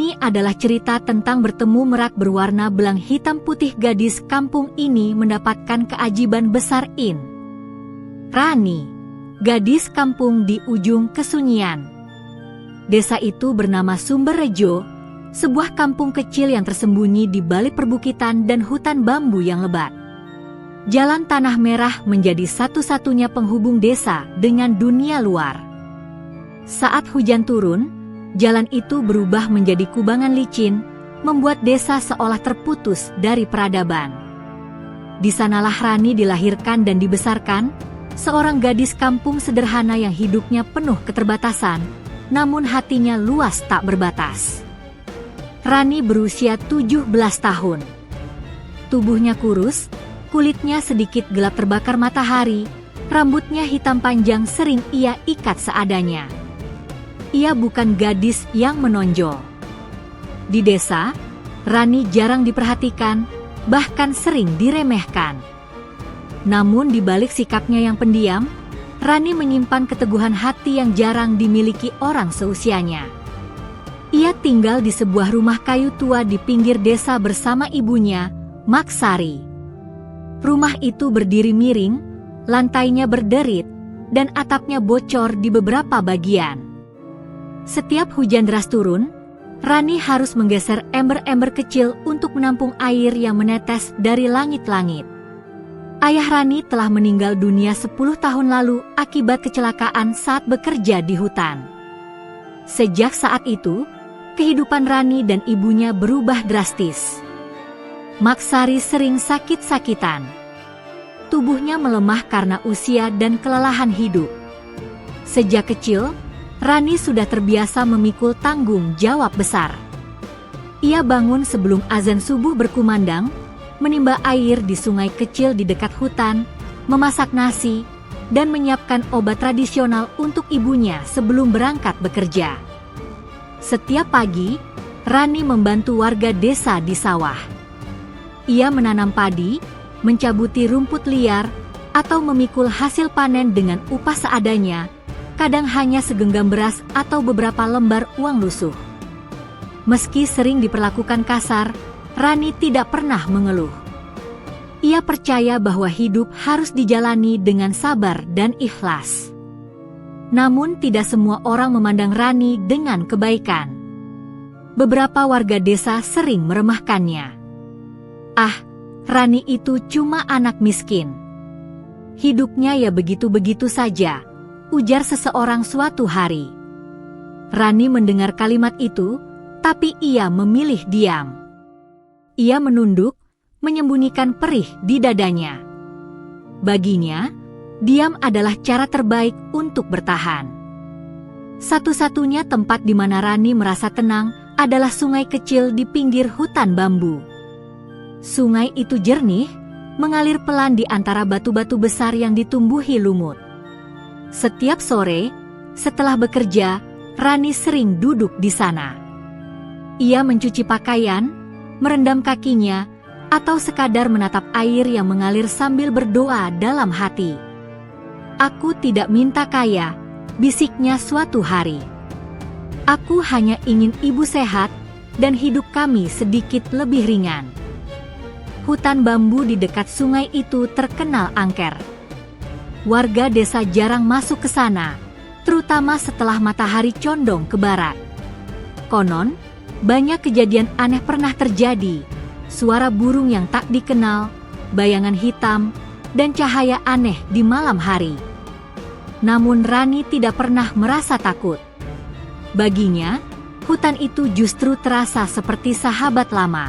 Ini adalah cerita tentang bertemu merak berwarna belang hitam putih. Gadis kampung ini mendapatkan keajaiban besar. Rani, gadis kampung di ujung kesunyian. Desa itu bernama Sumberrejo, sebuah kampung kecil yang tersembunyi di balik perbukitan dan hutan bambu yang lebat. Jalan Tanah Merah menjadi satu-satunya penghubung desa dengan dunia luar. Saat hujan turun, jalan itu berubah menjadi kubangan licin, membuat desa seolah terputus dari peradaban. Di sanalah Rani dilahirkan dan dibesarkan, seorang gadis kampung sederhana yang hidupnya penuh keterbatasan, namun hatinya luas tak berbatas. Rani berusia 17 tahun. Tubuhnya kurus, kulitnya sedikit gelap terbakar matahari, rambutnya hitam panjang sering ia ikat seadanya. Ia bukan gadis yang menonjol. Di desa, Rani jarang diperhatikan, bahkan sering diremehkan. Namun di balik sikapnya yang pendiam, Rani menyimpan keteguhan hati yang jarang dimiliki orang seusianya. Ia tinggal di sebuah rumah kayu tua di pinggir desa bersama ibunya, Maksari. Rumah itu berdiri miring, lantainya berderit, dan atapnya bocor di beberapa bagian. Setiap hujan deras turun, Rani harus menggeser ember-ember kecil untuk menampung air yang menetes dari langit-langit. Ayah Rani telah meninggal dunia 10 tahun lalu akibat kecelakaan saat bekerja di hutan. Sejak saat itu, kehidupan Rani dan ibunya berubah drastis. Maksari sering sakit-sakitan. Tubuhnya melemah karena usia dan kelelahan hidup. Sejak kecil, Rani sudah terbiasa memikul tanggung jawab besar. Ia bangun sebelum azan subuh berkumandang, menimba air di sungai kecil di dekat hutan, memasak nasi, dan menyiapkan obat tradisional untuk ibunya sebelum berangkat bekerja. Setiap pagi, Rani membantu warga desa di sawah. Ia menanam padi, mencabuti rumput liar, atau memikul hasil panen dengan upah seadanya, kadang hanya segenggam beras atau beberapa lembar uang lusuh. Meski sering diperlakukan kasar, Rani tidak pernah mengeluh. Ia percaya bahwa hidup harus dijalani dengan sabar dan ikhlas. Namun tidak semua orang memandang Rani dengan kebaikan. Beberapa warga desa sering meremehkannya. "Ah, Rani itu cuma anak miskin. Hidupnya ya begitu-begitu saja," ujar seseorang suatu hari. Rani mendengar kalimat itu, tapi ia memilih diam. Ia menunduk, menyembunyikan perih di dadanya. Baginya, diam adalah cara terbaik untuk bertahan. Satu-satunya tempat di mana Rani merasa tenang adalah sungai kecil di pinggir hutan bambu. Sungai itu jernih, mengalir pelan di antara batu-batu besar yang ditumbuhi lumut. Setiap sore, setelah bekerja, Rani sering duduk di sana. Ia mencuci pakaian, merendam kakinya, atau sekadar menatap air yang mengalir sambil berdoa dalam hati. "Aku tidak minta kaya," bisiknya suatu hari. "Aku hanya ingin ibu sehat, dan hidup kami sedikit lebih ringan." Hutan bambu di dekat sungai itu terkenal angker. Warga desa jarang masuk ke sana, terutama setelah matahari condong ke barat. Konon, banyak kejadian aneh pernah terjadi, suara burung yang tak dikenal, bayangan hitam, dan cahaya aneh di malam hari. Namun Rani tidak pernah merasa takut. Baginya, hutan itu justru terasa seperti sahabat lama.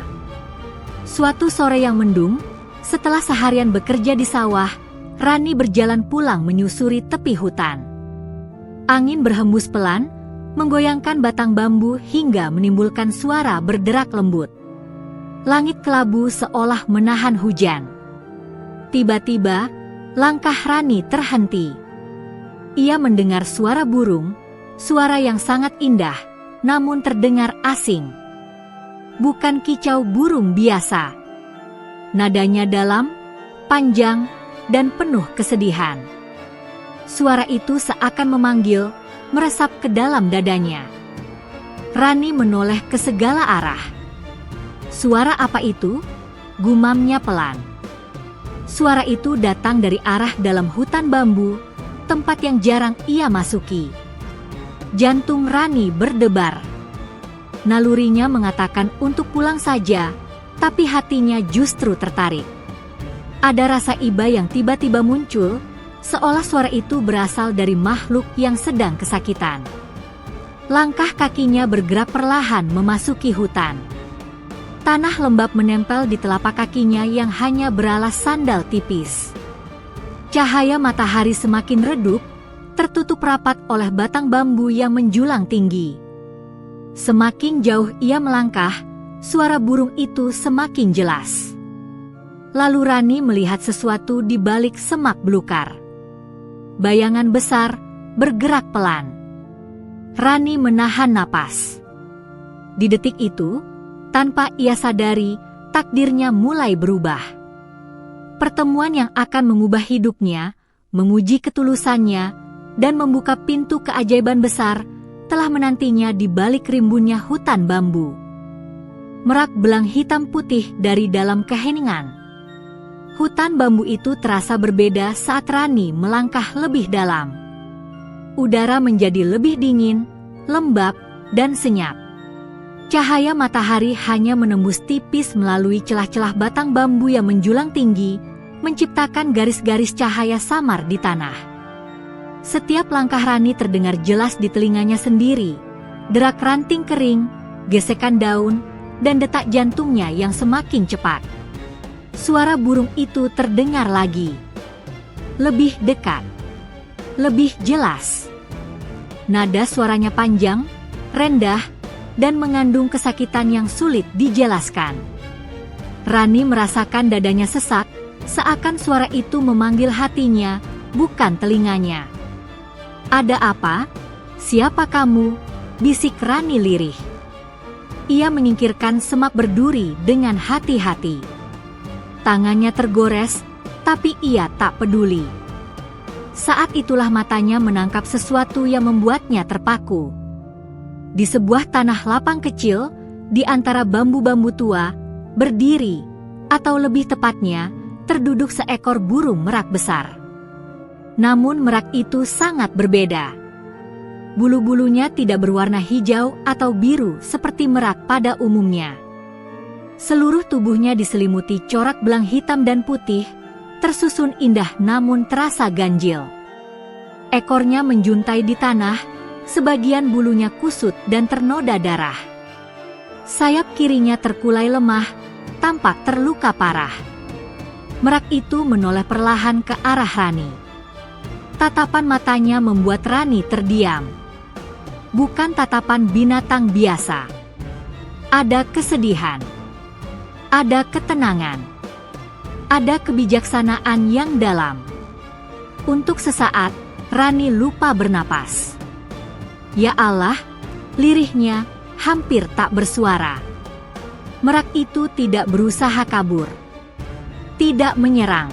Suatu sore yang mendung, setelah seharian bekerja di sawah, Rani berjalan pulang menyusuri tepi hutan. Angin berhembus pelan, menggoyangkan batang bambu hingga menimbulkan suara berderak lembut. Langit kelabu seolah menahan hujan. Tiba-tiba, langkah Rani terhenti. Ia mendengar suara burung, suara yang sangat indah, namun terdengar asing. Bukan kicau burung biasa. Nadanya dalam, panjang, dan penuh kesedihan. Suara itu seakan memanggil, meresap ke dalam dadanya. Rani menoleh ke segala arah. Suara apa itu? Gumamnya pelan. Suara itu datang dari arah dalam hutan bambu, tempat yang jarang ia masuki. Jantung Rani berdebar. Nalurinya mengatakan untuk pulang saja, tapi hatinya justru tertarik. Ada rasa iba yang tiba-tiba muncul, seolah suara itu berasal dari makhluk yang sedang kesakitan. Langkah kakinya bergerak perlahan memasuki hutan. Tanah lembab menempel di telapak kakinya yang hanya beralas sandal tipis. Cahaya matahari semakin redup, tertutup rapat oleh batang bambu yang menjulang tinggi. Semakin jauh ia melangkah, suara burung itu semakin jelas. Lalu Rani melihat sesuatu di balik semak belukar. Bayangan besar bergerak pelan. Rani menahan napas. Di detik itu, tanpa ia sadari, takdirnya mulai berubah. Pertemuan yang akan mengubah hidupnya, menguji ketulusannya, dan membuka pintu keajaiban besar, telah menantinya di balik rimbunnya hutan bambu. Merak belang hitam putih dari dalam keheningan. Hutan bambu itu terasa berbeda saat Rani melangkah lebih dalam. Udara menjadi lebih dingin, lembab, dan senyap. Cahaya matahari hanya menembus tipis melalui celah-celah batang bambu yang menjulang tinggi, menciptakan garis-garis cahaya samar di tanah. Setiap langkah Rani terdengar jelas di telinganya sendiri, derak ranting kering, gesekan daun, dan detak jantungnya yang semakin cepat. Suara burung itu terdengar lagi. Lebih dekat. Lebih jelas. Nada suaranya panjang, rendah, dan mengandung kesakitan yang sulit dijelaskan. Rani merasakan dadanya sesak, seakan suara itu memanggil hatinya, bukan telinganya. "Ada apa? Siapa kamu?" bisik Rani lirih. Ia menyingkirkan semak berduri dengan hati-hati. Tangannya tergores, tapi ia tak peduli. Saat itulah matanya menangkap sesuatu yang membuatnya terpaku. Di sebuah tanah lapang kecil, di antara bambu-bambu tua, berdiri, atau lebih tepatnya, terduduk seekor burung merak besar. Namun merak itu sangat berbeda. Bulu-bulunya tidak berwarna hijau atau biru seperti merak pada umumnya. Seluruh tubuhnya diselimuti corak belang hitam dan putih, tersusun indah namun terasa ganjil. Ekornya menjuntai di tanah, sebagian bulunya kusut dan ternoda darah. Sayap kirinya terkulai lemah, tampak terluka parah. Merak itu menoleh perlahan ke arah Rani. Tatapan matanya membuat Rani terdiam. Bukan tatapan binatang biasa. Ada kesedihan. Ada ketenangan. Ada kebijaksanaan yang dalam. Untuk sesaat, Rani lupa bernapas. Ya Allah, lirihnya hampir tak bersuara. Merak itu tidak berusaha kabur. Tidak menyerang.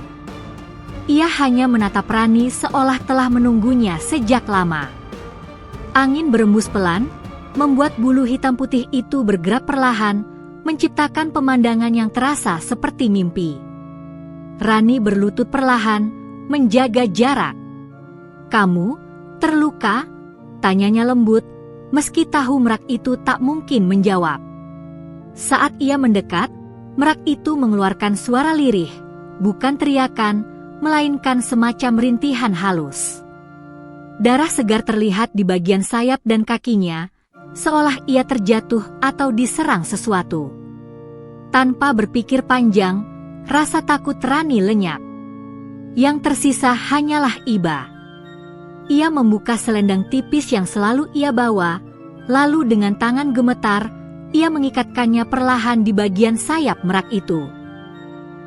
Ia hanya menatap Rani seolah telah menunggunya sejak lama. Angin berembus pelan, membuat bulu hitam putih itu bergerak perlahan, menciptakan pemandangan yang terasa seperti mimpi. Rani berlutut perlahan, menjaga jarak. "Kamu terluka?" tanyanya lembut, meski tahu merak itu tak mungkin menjawab. Saat ia mendekat, merak itu mengeluarkan suara lirih, bukan teriakan, melainkan semacam rintihan halus. Darah segar terlihat di bagian sayap dan kakinya, seolah ia terjatuh atau diserang sesuatu. Tanpa berpikir panjang, rasa takut Rani lenyap. Yang tersisa hanyalah iba. Ia membuka selendang tipis yang selalu ia bawa, lalu dengan tangan gemetar, ia mengikatkannya perlahan di bagian sayap merak itu.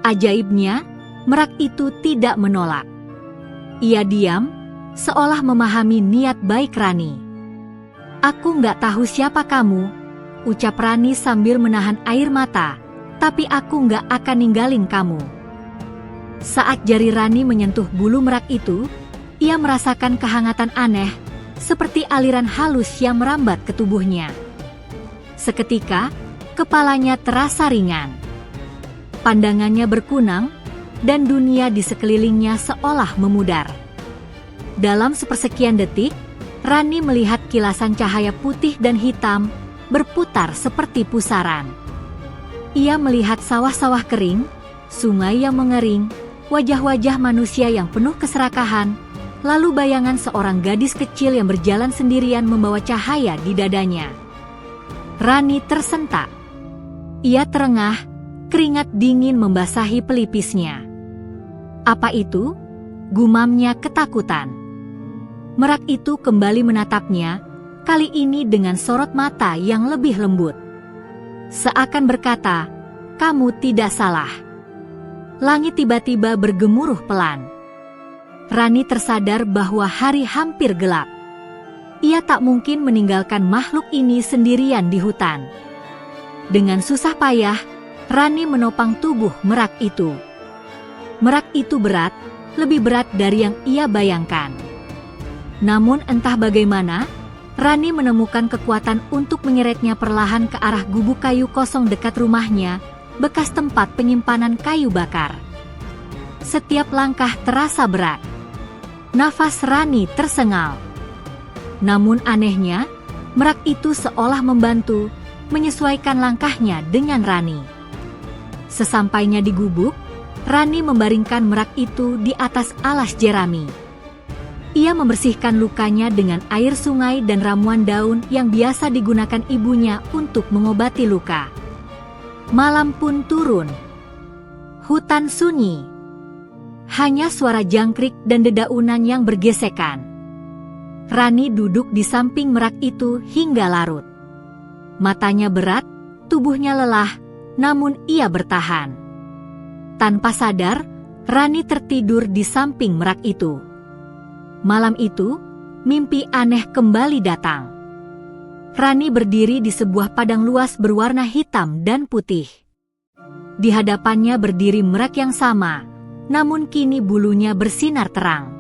Ajaibnya, merak itu tidak menolak. Ia diam, seolah memahami niat baik Rani. "Aku nggak tahu siapa kamu," ucap Rani sambil menahan air mata, "tapi aku nggak akan ninggalin kamu." Saat jari Rani menyentuh bulu merak itu, ia merasakan kehangatan aneh, seperti aliran halus yang merambat ke tubuhnya. Seketika, kepalanya terasa ringan. Pandangannya berkunang, dan dunia di sekelilingnya seolah memudar. Dalam sepersekian detik, Rani melihat kilasan cahaya putih dan hitam berputar seperti pusaran. Ia melihat sawah-sawah kering, sungai yang mengering, wajah-wajah manusia yang penuh keserakahan, lalu bayangan seorang gadis kecil yang berjalan sendirian membawa cahaya di dadanya. Rani tersentak. Ia terengah, keringat dingin membasahi pelipisnya. Apa itu? Gumamnya ketakutan. Merak itu kembali menatapnya, kali ini dengan sorot mata yang lebih lembut. Seakan berkata, "Kamu tidak salah." Langit tiba-tiba bergemuruh pelan. Rani tersadar bahwa hari hampir gelap. Ia tak mungkin meninggalkan makhluk ini sendirian di hutan. Dengan susah payah, Rani menopang tubuh merak itu. Merak itu berat, lebih berat dari yang ia bayangkan. Namun entah bagaimana, Rani menemukan kekuatan untuk menyeretnya perlahan ke arah gubuk kayu kosong dekat rumahnya, bekas tempat penyimpanan kayu bakar. Setiap langkah terasa berat. Nafas Rani tersengal. Namun anehnya, merak itu seolah membantu, menyesuaikan langkahnya dengan Rani. Sesampainya di gubuk, Rani membaringkan merak itu di atas alas jerami. Ia membersihkan lukanya dengan air sungai dan ramuan daun yang biasa digunakan ibunya untuk mengobati luka. Malam pun turun. Hutan sunyi. Hanya suara jangkrik dan dedaunan yang bergesekan. Rani duduk di samping merak itu hingga larut. Matanya berat, tubuhnya lelah, namun ia bertahan. Tanpa sadar, Rani tertidur di samping merak itu. Malam itu, mimpi aneh kembali datang. Rani berdiri di sebuah padang luas berwarna hitam dan putih. Di hadapannya berdiri merak yang sama, namun kini bulunya bersinar terang.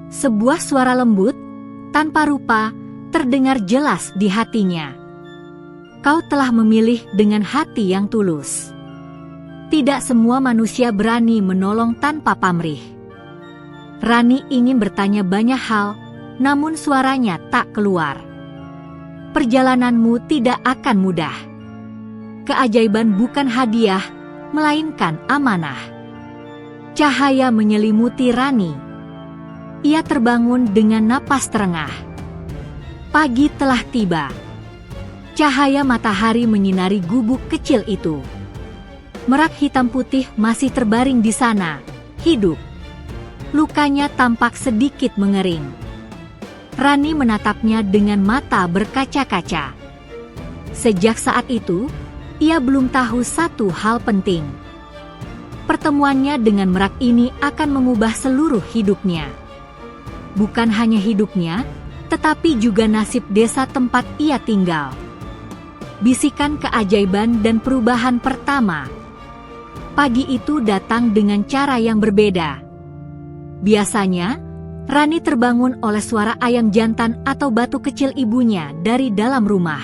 Sebuah suara lembut, tanpa rupa, terdengar jelas di hatinya. "Kau telah memilih dengan hati yang tulus." Tidak semua manusia berani menolong tanpa pamrih. Rani ingin bertanya banyak hal, namun suaranya tak keluar. "Perjalananmu tidak akan mudah. Keajaiban bukan hadiah, melainkan amanah." Cahaya menyelimuti Rani. Ia terbangun dengan napas terengah. Pagi telah tiba. Cahaya matahari menyinari gubuk kecil itu. Merak hitam putih masih terbaring di sana, hidup. Lukanya tampak sedikit mengering. Rani menatapnya dengan mata berkaca-kaca. Sejak saat itu, ia belum tahu satu hal penting. Pertemuannya dengan merak ini akan mengubah seluruh hidupnya. Bukan hanya hidupnya, tetapi juga nasib desa tempat ia tinggal. Bisikan keajaiban dan perubahan pertama. Pagi itu datang dengan cara yang berbeda. Biasanya, Rani terbangun oleh suara ayam jantan atau batu kecil ibunya dari dalam rumah.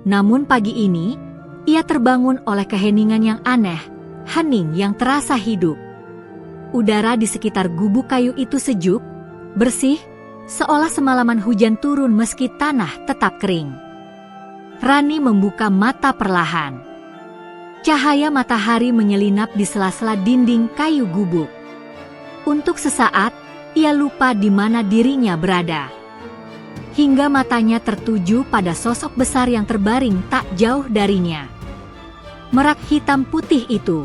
Namun pagi ini, ia terbangun oleh keheningan yang aneh, hening yang terasa hidup. Udara di sekitar gubuk kayu itu sejuk, bersih, seolah semalaman hujan turun meski tanah tetap kering. Rani membuka mata perlahan. Cahaya matahari menyelinap di sela-sela dinding kayu gubuk. Untuk sesaat, ia lupa di mana dirinya berada. Hingga matanya tertuju pada sosok besar yang terbaring tak jauh darinya. Merak hitam putih itu.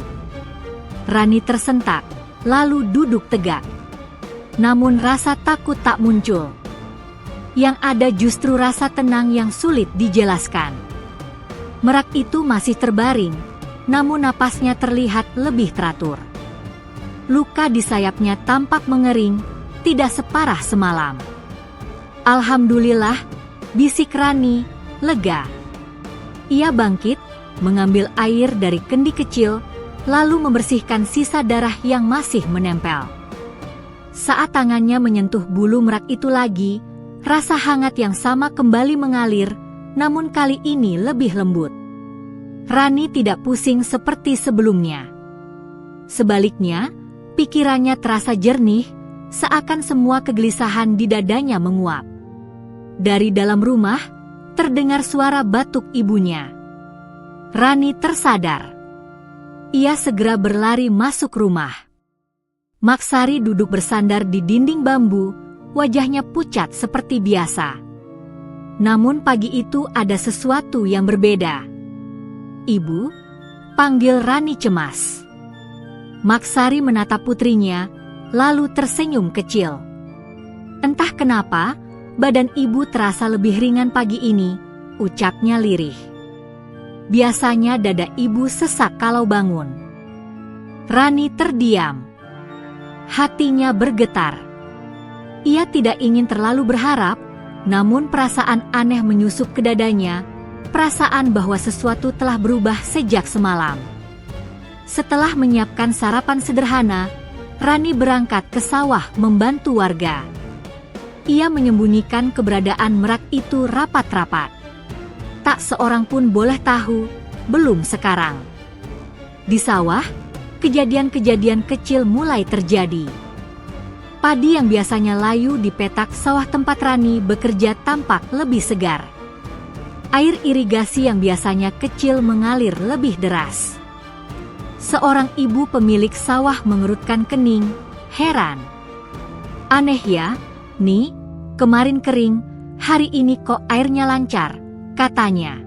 Rani tersentak, lalu duduk tegak. Namun rasa takut tak muncul. Yang ada justru rasa tenang yang sulit dijelaskan. Merak itu masih terbaring, namun napasnya terlihat lebih teratur. Luka di sayapnya tampak mengering, tidak separah semalam. "Alhamdulillah," bisik Rani, lega. Ia bangkit, mengambil air dari kendi kecil, lalu membersihkan sisa darah yang masih menempel. Saat tangannya menyentuh bulu merak itu lagi, rasa hangat yang sama kembali mengalir, namun kali ini lebih lembut. Rani tidak pusing seperti sebelumnya. Sebaliknya, pikirannya terasa jernih, seakan semua kegelisahan di dadanya menguap. Dari dalam rumah, terdengar suara batuk ibunya. Rani tersadar. Ia segera berlari masuk rumah. Maksari duduk bersandar di dinding bambu, wajahnya pucat seperti biasa. Namun pagi itu ada sesuatu yang berbeda. "Ibu," panggil Rani cemas. Maksari menatap putrinya, lalu tersenyum kecil. Entah kenapa, badan ibu terasa lebih ringan pagi ini, ucapnya lirih. Biasanya dada ibu sesak kalau bangun. Rani terdiam. Hatinya bergetar. Ia tidak ingin terlalu berharap, namun perasaan aneh menyusup ke dadanya, perasaan bahwa sesuatu telah berubah sejak semalam. Setelah menyiapkan sarapan sederhana, Rani berangkat ke sawah membantu warga. Ia menyembunyikan keberadaan merak itu rapat-rapat. Tak seorang pun boleh tahu, belum sekarang. Di sawah, kejadian-kejadian kecil mulai terjadi. Padi yang biasanya layu di petak sawah tempat Rani bekerja tampak lebih segar. Air irigasi yang biasanya kecil mengalir lebih deras. Seorang ibu pemilik sawah mengerutkan kening, heran. "Aneh ya, Ni, kemarin kering, hari ini kok airnya lancar," katanya.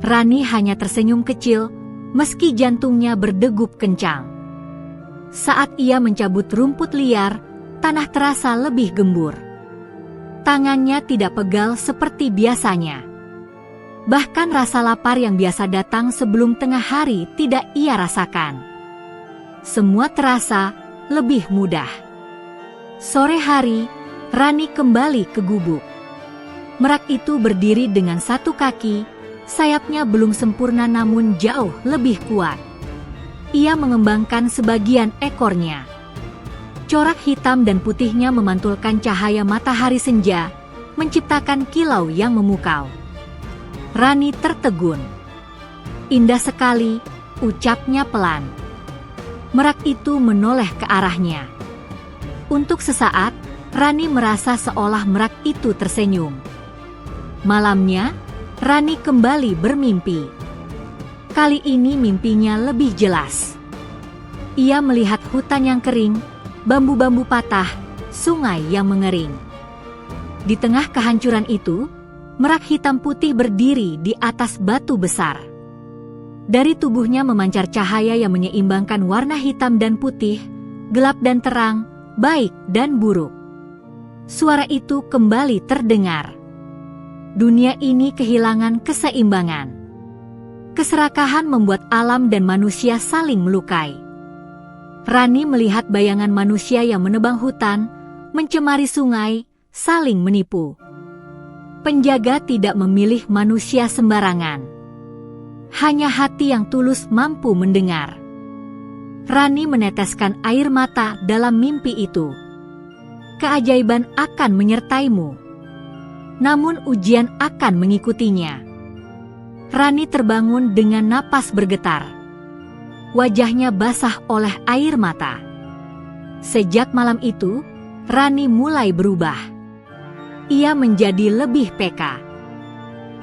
Rani hanya tersenyum kecil, meski jantungnya berdegup kencang. Saat ia mencabut rumput liar, tanah terasa lebih gembur. Tangannya tidak pegal seperti biasanya. Bahkan rasa lapar yang biasa datang sebelum tengah hari tidak ia rasakan. Semua terasa lebih mudah. Sore hari, Rani kembali ke gubuk. Merak itu berdiri dengan satu kaki, sayapnya belum sempurna namun jauh lebih kuat. Ia mengembangkan sebagian ekornya. Corak hitam dan putihnya memantulkan cahaya matahari senja, menciptakan kilau yang memukau. Rani tertegun. "Indah sekali," ucapnya pelan. Merak itu menoleh ke arahnya. Untuk sesaat, Rani merasa seolah merak itu tersenyum. Malamnya, Rani kembali bermimpi. Kali ini mimpinya lebih jelas. Ia melihat hutan yang kering, bambu-bambu patah, sungai yang mengering. Di tengah kehancuran itu, merak hitam putih berdiri di atas batu besar. Dari tubuhnya memancar cahaya yang menyeimbangkan warna hitam dan putih, gelap dan terang, baik dan buruk. Suara itu kembali terdengar. Dunia ini kehilangan keseimbangan. Keserakahan membuat alam dan manusia saling melukai. Rani melihat bayangan manusia yang menebang hutan, mencemari sungai, saling menipu. Penjaga tidak memilih manusia sembarangan. Hanya hati yang tulus mampu mendengar. Rani meneteskan air mata dalam mimpi itu. Keajaiban akan menyertaimu. Namun ujian akan mengikutinya. Rani terbangun dengan napas bergetar. Wajahnya basah oleh air mata. Sejak malam itu, Rani mulai berubah. Ia menjadi lebih peka.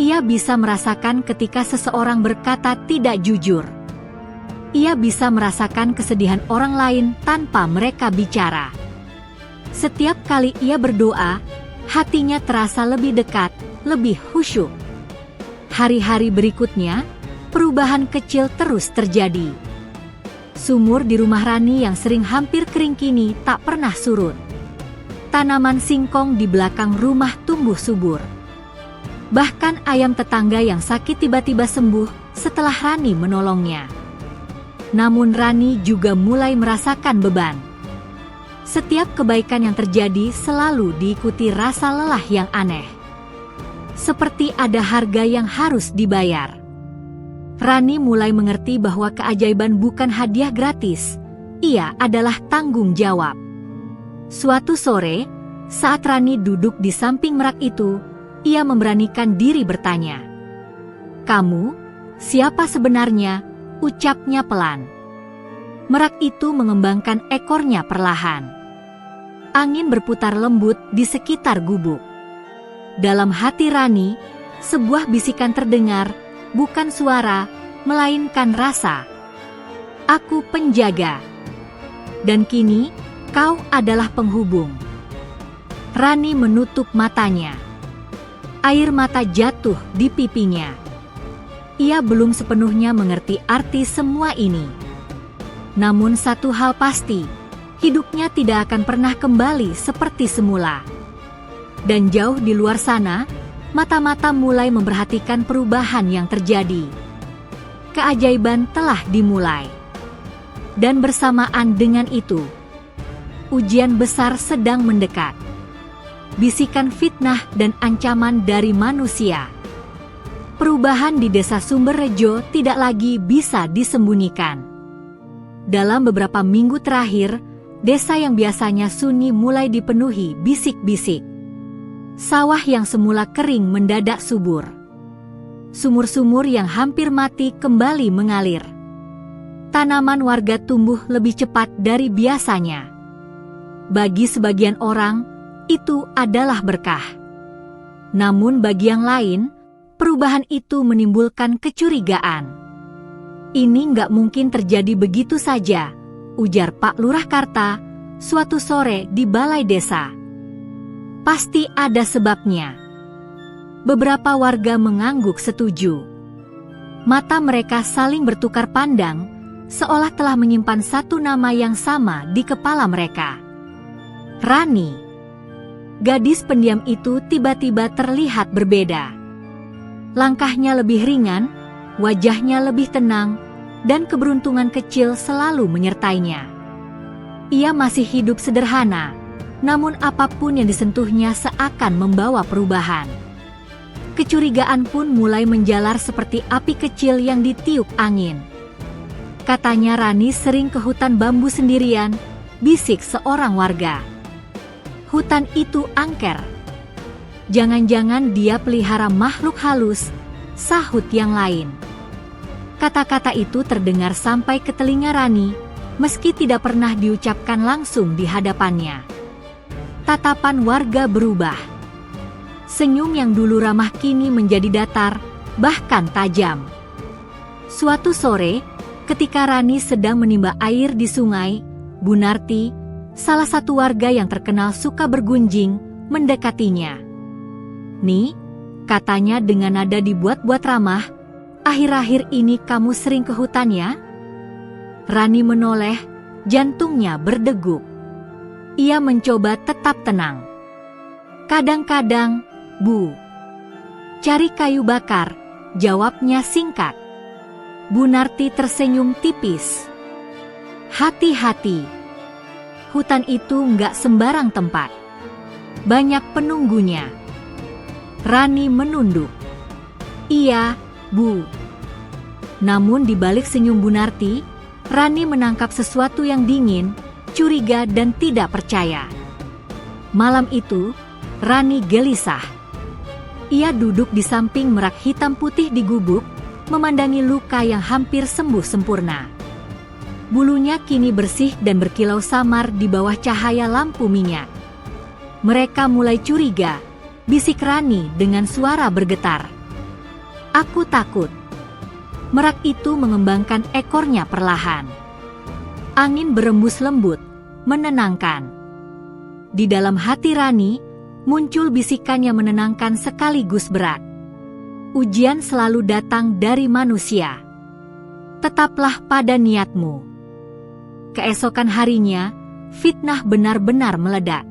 Ia bisa merasakan ketika seseorang berkata tidak jujur. Ia bisa merasakan kesedihan orang lain tanpa mereka bicara. Setiap kali ia berdoa, hatinya terasa lebih dekat, lebih khusyuk. Hari-hari berikutnya, perubahan kecil terus terjadi. Sumur di rumah Rani yang sering hampir kering kini tak pernah surut. Tanaman singkong di belakang rumah tumbuh subur. Bahkan ayam tetangga yang sakit tiba-tiba sembuh setelah Rani menolongnya. Namun Rani juga mulai merasakan beban. Setiap kebaikan yang terjadi selalu diikuti rasa lelah yang aneh. Seperti ada harga yang harus dibayar. Rani mulai mengerti bahwa keajaiban bukan hadiah gratis, ia adalah tanggung jawab. Suatu sore, saat Rani duduk di samping merak itu, ia memberanikan diri bertanya. "Kamu, siapa sebenarnya?" ucapnya pelan. Merak itu mengembangkan ekornya perlahan. Angin berputar lembut di sekitar gubuk. Dalam hati Rani, sebuah bisikan terdengar, bukan suara, melainkan rasa. "Aku penjaga. Dan kini, kau adalah penghubung." Rani menutup matanya. Air mata jatuh di pipinya. Ia belum sepenuhnya mengerti arti semua ini. Namun satu hal pasti, hidupnya tidak akan pernah kembali seperti semula. Dan jauh di luar sana, mata-mata mulai memperhatikan perubahan yang terjadi. Keajaiban telah dimulai. Dan bersamaan dengan itu, ujian besar sedang mendekat. Bisikan fitnah dan ancaman dari manusia. Perubahan di desa Sumberrejo tidak lagi bisa disembunyikan. Dalam beberapa minggu terakhir, desa yang biasanya sunyi mulai dipenuhi bisik-bisik. Sawah yang semula kering mendadak subur. Sumur-sumur yang hampir mati kembali mengalir. Tanaman warga tumbuh lebih cepat dari biasanya. Bagi sebagian orang, itu adalah berkah. Namun bagi yang lain, perubahan itu menimbulkan kecurigaan. "Ini nggak mungkin terjadi begitu saja," ujar Pak Lurah Karta suatu sore di balai desa. "Pasti ada sebabnya." Beberapa warga mengangguk setuju. Mata mereka saling bertukar pandang, seolah telah menyimpan satu nama yang sama di kepala mereka. Rani. Gadis pendiam itu tiba-tiba terlihat berbeda. Langkahnya lebih ringan, wajahnya lebih tenang, dan keberuntungan kecil selalu menyertainya. Ia masih hidup sederhana, namun apapun yang disentuhnya seakan membawa perubahan. Kecurigaan pun mulai menjalar seperti api kecil yang ditiup angin. Katanya Rani sering ke hutan bambu sendirian, bisik seorang warga. "Hutan itu angker. Jangan-jangan dia pelihara makhluk halus," sahut yang lain. Kata-kata itu terdengar sampai ke telinga Rani, meski tidak pernah diucapkan langsung di hadapannya. Tatapan warga berubah. Senyum yang dulu ramah kini menjadi datar, bahkan tajam. Suatu sore, ketika Rani sedang menimba air di sungai, Bu Narti, salah satu warga yang terkenal suka bergunjing, mendekatinya. "Nih," katanya dengan nada dibuat-buat ramah, "akhir-akhir ini kamu sering ke hutan ya?" Rani menoleh, jantungnya berdegup. Ia mencoba tetap tenang. "Kadang-kadang, Bu." "Cari kayu bakar," jawabnya singkat. Bu Narti tersenyum tipis. "Hati-hati. Hutan itu nggak sembarang tempat. Banyak penunggunya." Rani menunduk. "Iya, Bu." Namun di balik senyum Bu Narti, Rani menangkap sesuatu yang dingin, curiga dan tidak percaya. Malam itu, Rani gelisah. Ia duduk di samping merak hitam putih di gubuk, memandangi luka yang hampir sembuh sempurna. Bulunya kini bersih dan berkilau samar di bawah cahaya lampu minyak. "Mereka mulai curiga," bisik Rani dengan suara bergetar. "Aku takut." Merak itu mengembangkan ekornya perlahan. Angin berembus lembut, menenangkan. Di dalam hati Rani, muncul bisikan yang menenangkan sekaligus berat. Ujian selalu datang dari manusia. Tetaplah pada niatmu. Keesokan harinya, fitnah benar-benar meledak.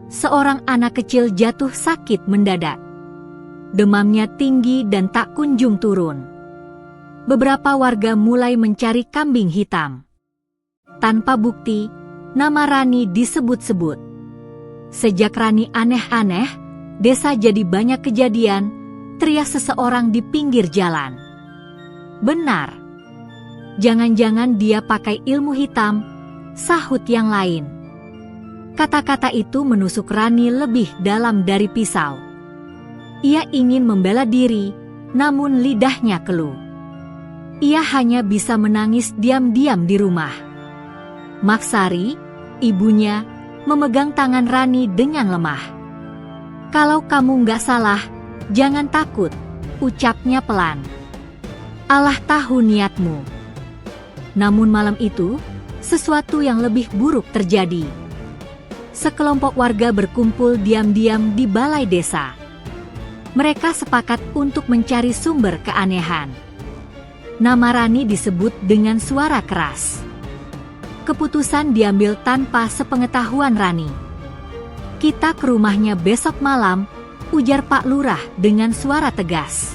Seorang anak kecil jatuh sakit mendadak. Demamnya tinggi dan tak kunjung turun. Beberapa warga mulai mencari kambing hitam. Tanpa bukti, nama Rani disebut-sebut. Sejak Rani aneh-aneh, desa jadi banyak kejadian, teriak seseorang di pinggir jalan. "Benar. Jangan-jangan dia pakai ilmu hitam," sahut yang lain. Kata-kata itu menusuk Rani lebih dalam dari pisau. Ia ingin membela diri, namun lidahnya keluh. Ia hanya bisa menangis diam-diam di rumah. Maksari, ibunya, memegang tangan Rani dengan lemah. "Kalau kamu nggak salah, jangan takut," ucapnya pelan. "Allah tahu niatmu." Namun malam itu, sesuatu yang lebih buruk terjadi. Sekelompok warga berkumpul diam-diam di balai desa. Mereka sepakat untuk mencari sumber keanehan. Nama Rani disebut dengan suara keras. Keputusan diambil tanpa sepengetahuan Rani. "Kita ke rumahnya besok malam," ujar Pak Lurah dengan suara tegas.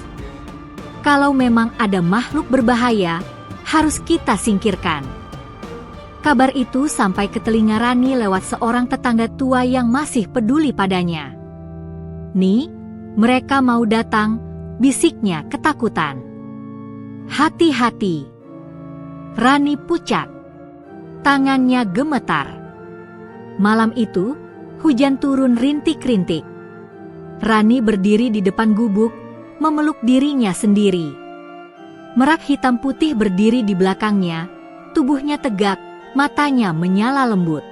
"Kalau memang ada makhluk berbahaya, harus kita singkirkan." Kabar itu sampai ke telinga Rani lewat seorang tetangga tua yang masih peduli padanya. "Nih, mereka mau datang," bisiknya ketakutan. "Hati-hati." Rani pucat. Tangannya gemetar. Malam itu, hujan turun rintik-rintik. Rani berdiri di depan gubuk, memeluk dirinya sendiri. Merak hitam putih berdiri di belakangnya, tubuhnya tegak, matanya menyala lembut.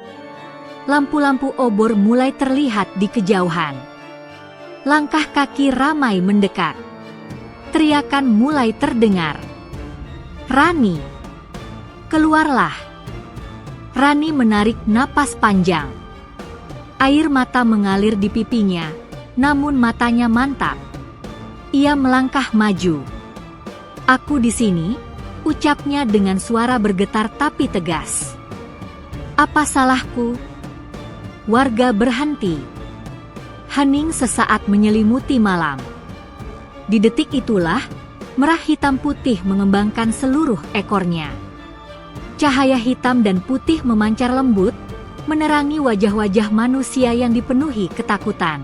Lampu-lampu obor mulai terlihat di kejauhan. Langkah kaki ramai mendekat. Teriakan mulai terdengar. "Rani, keluarlah!" Rani menarik napas panjang. Air mata mengalir di pipinya, namun matanya mantap. Ia melangkah maju. "Aku di sini," ucapnya dengan suara bergetar tapi tegas. "Apa salahku?" Warga berhenti. Hening sesaat menyelimuti malam. Di detik itulah, merah hitam putih mengembangkan seluruh ekornya. Cahaya hitam dan putih memancar lembut, menerangi wajah-wajah manusia yang dipenuhi ketakutan.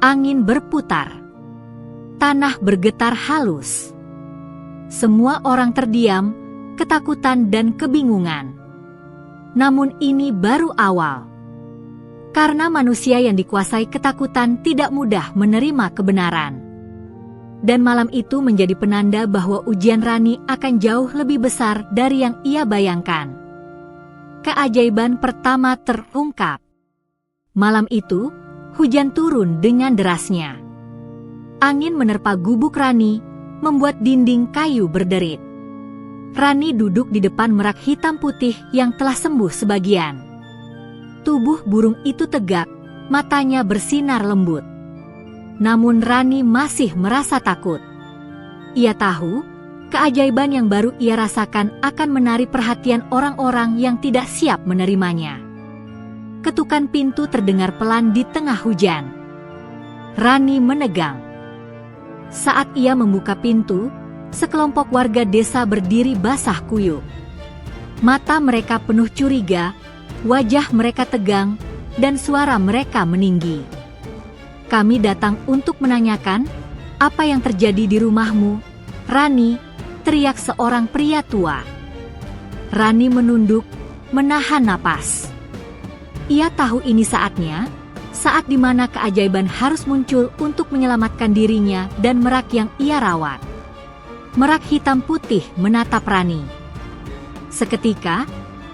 Angin berputar. Tanah bergetar halus. Semua orang terdiam, ketakutan dan kebingungan. Namun ini baru awal. Karena manusia yang dikuasai ketakutan tidak mudah menerima kebenaran. Dan malam itu menjadi penanda bahwa ujian Rani akan jauh lebih besar dari yang ia bayangkan. Keajaiban pertama terungkap. Malam itu, hujan turun dengan derasnya. Angin menerpa gubuk Rani, membuat dinding kayu berderit. Rani duduk di depan merak hitam putih yang telah sembuh sebagian. Tubuh burung itu tegak, matanya bersinar lembut. Namun Rani masih merasa takut. Ia tahu, keajaiban yang baru ia rasakan akan menarik perhatian orang-orang yang tidak siap menerimanya. Ketukan pintu terdengar pelan di tengah hujan. Rani menegang. Saat ia membuka pintu, sekelompok warga desa berdiri basah kuyup. Mata mereka penuh curiga, wajah mereka tegang, dan suara mereka meninggi. "Kami datang untuk menanyakan, apa yang terjadi di rumahmu, Rani?" teriak seorang pria tua. Rani menunduk, menahan napas. Ia tahu ini saatnya, saat di mana keajaiban harus muncul untuk menyelamatkan dirinya dan merak yang ia rawat. Merak hitam putih menatap Rani. Seketika,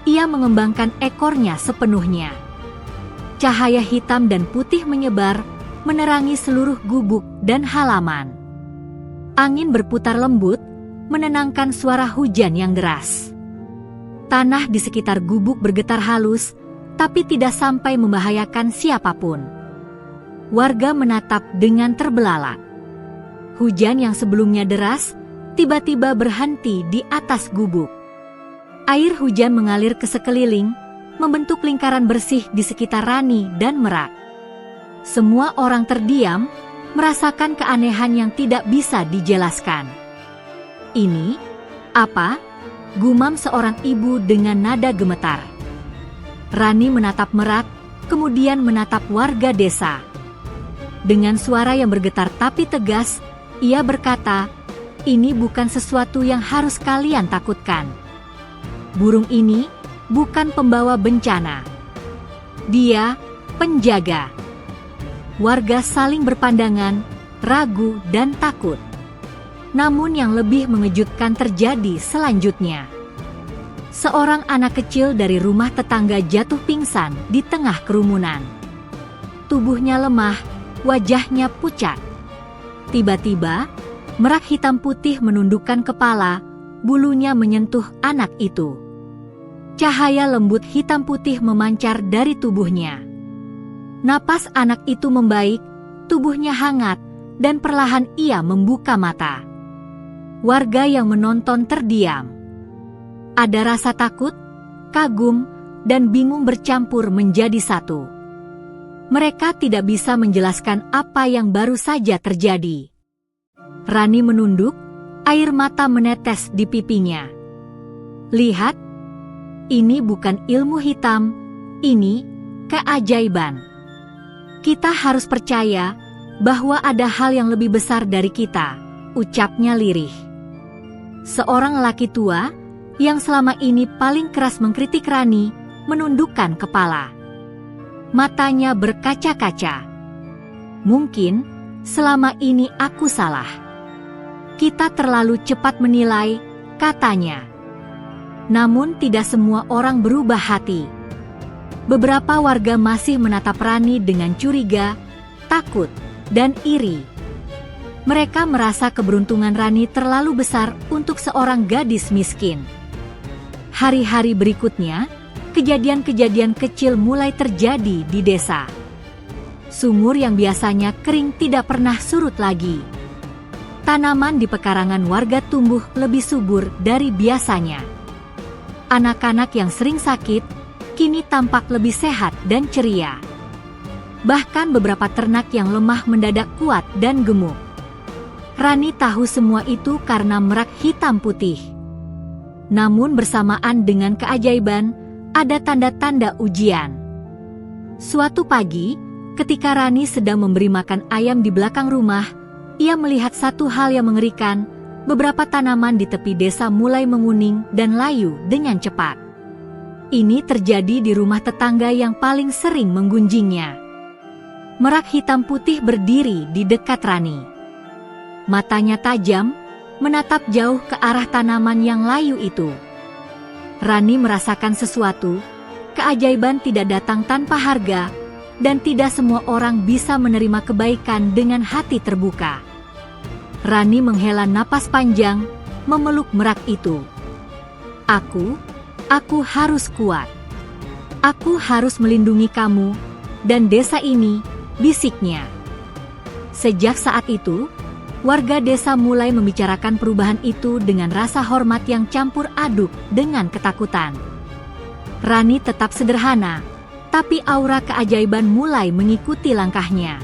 ia mengembangkan ekornya sepenuhnya. Cahaya hitam dan putih menyebar, menerangi seluruh gubuk dan halaman. Angin berputar lembut, menenangkan suara hujan yang deras. Tanah di sekitar gubuk bergetar halus, tapi tidak sampai membahayakan siapapun. Warga menatap dengan terbelalak. Hujan yang sebelumnya deras, tiba-tiba berhenti di atas gubuk. Air hujan mengalir ke sekeliling, membentuk lingkaran bersih di sekitar Rani dan merak. Semua orang terdiam, merasakan keanehan yang tidak bisa dijelaskan. "Ini apa?" gumam seorang ibu dengan nada gemetar. Rani menatap merak, kemudian menatap warga desa. Dengan suara yang bergetar tapi tegas, ia berkata, "Ini bukan sesuatu yang harus kalian takutkan. Burung ini bukan pembawa bencana. Dia penjaga." Warga saling berpandangan, ragu, dan takut. Namun yang lebih mengejutkan terjadi selanjutnya. Seorang anak kecil dari rumah tetangga jatuh pingsan di tengah kerumunan. Tubuhnya lemah, wajahnya pucat. Tiba-tiba, merak hitam putih menundukkan kepala, bulunya menyentuh anak itu. Cahaya lembut hitam putih memancar dari tubuhnya. Napas anak itu membaik, tubuhnya hangat, dan perlahan ia membuka mata. Warga yang menonton terdiam. Ada rasa takut, kagum, dan bingung bercampur menjadi satu. Mereka tidak bisa menjelaskan apa yang baru saja terjadi. Rani menunduk, air mata menetes di pipinya. Lihat, ini bukan ilmu hitam, ini keajaiban. Kita harus percaya bahwa ada hal yang lebih besar dari kita, ucapnya lirih. Seorang lelaki tua, yang selama ini paling keras mengkritik Rani, menundukkan kepala. Matanya berkaca-kaca. Mungkin, selama ini aku salah. Kita terlalu cepat menilai, katanya. Namun tidak semua orang berubah hati. Beberapa warga masih menatap Rani dengan curiga, takut, dan iri. Mereka merasa keberuntungan Rani terlalu besar untuk seorang gadis miskin. Hari-hari berikutnya, kejadian-kejadian kecil mulai terjadi di desa. Sumur yang biasanya kering tidak pernah surut lagi. Tanaman di pekarangan warga tumbuh lebih subur dari biasanya. Anak-anak yang sering sakit, kini tampak lebih sehat dan ceria. Bahkan beberapa ternak yang lemah mendadak kuat dan gemuk. Rani tahu semua itu karena merak hitam putih. Namun bersamaan dengan keajaiban, ada tanda-tanda ujian. Suatu pagi, ketika Rani sedang memberi makan ayam di belakang rumah, ia melihat satu hal yang mengerikan. Beberapa tanaman di tepi desa mulai menguning dan layu dengan cepat. Ini terjadi di rumah tetangga yang paling sering menggunjingnya. Merak hitam putih berdiri di dekat Rani. Matanya tajam, menatap jauh ke arah tanaman yang layu itu. Rani merasakan sesuatu, keajaiban tidak datang tanpa harga, dan tidak semua orang bisa menerima kebaikan dengan hati terbuka. Rani menghela napas panjang, memeluk merak itu. Aku harus kuat. Aku harus melindungi kamu, dan desa ini, bisiknya. Sejak saat itu, warga desa mulai membicarakan perubahan itu dengan rasa hormat yang campur aduk dengan ketakutan. Rani tetap sederhana, tapi aura keajaiban mulai mengikuti langkahnya.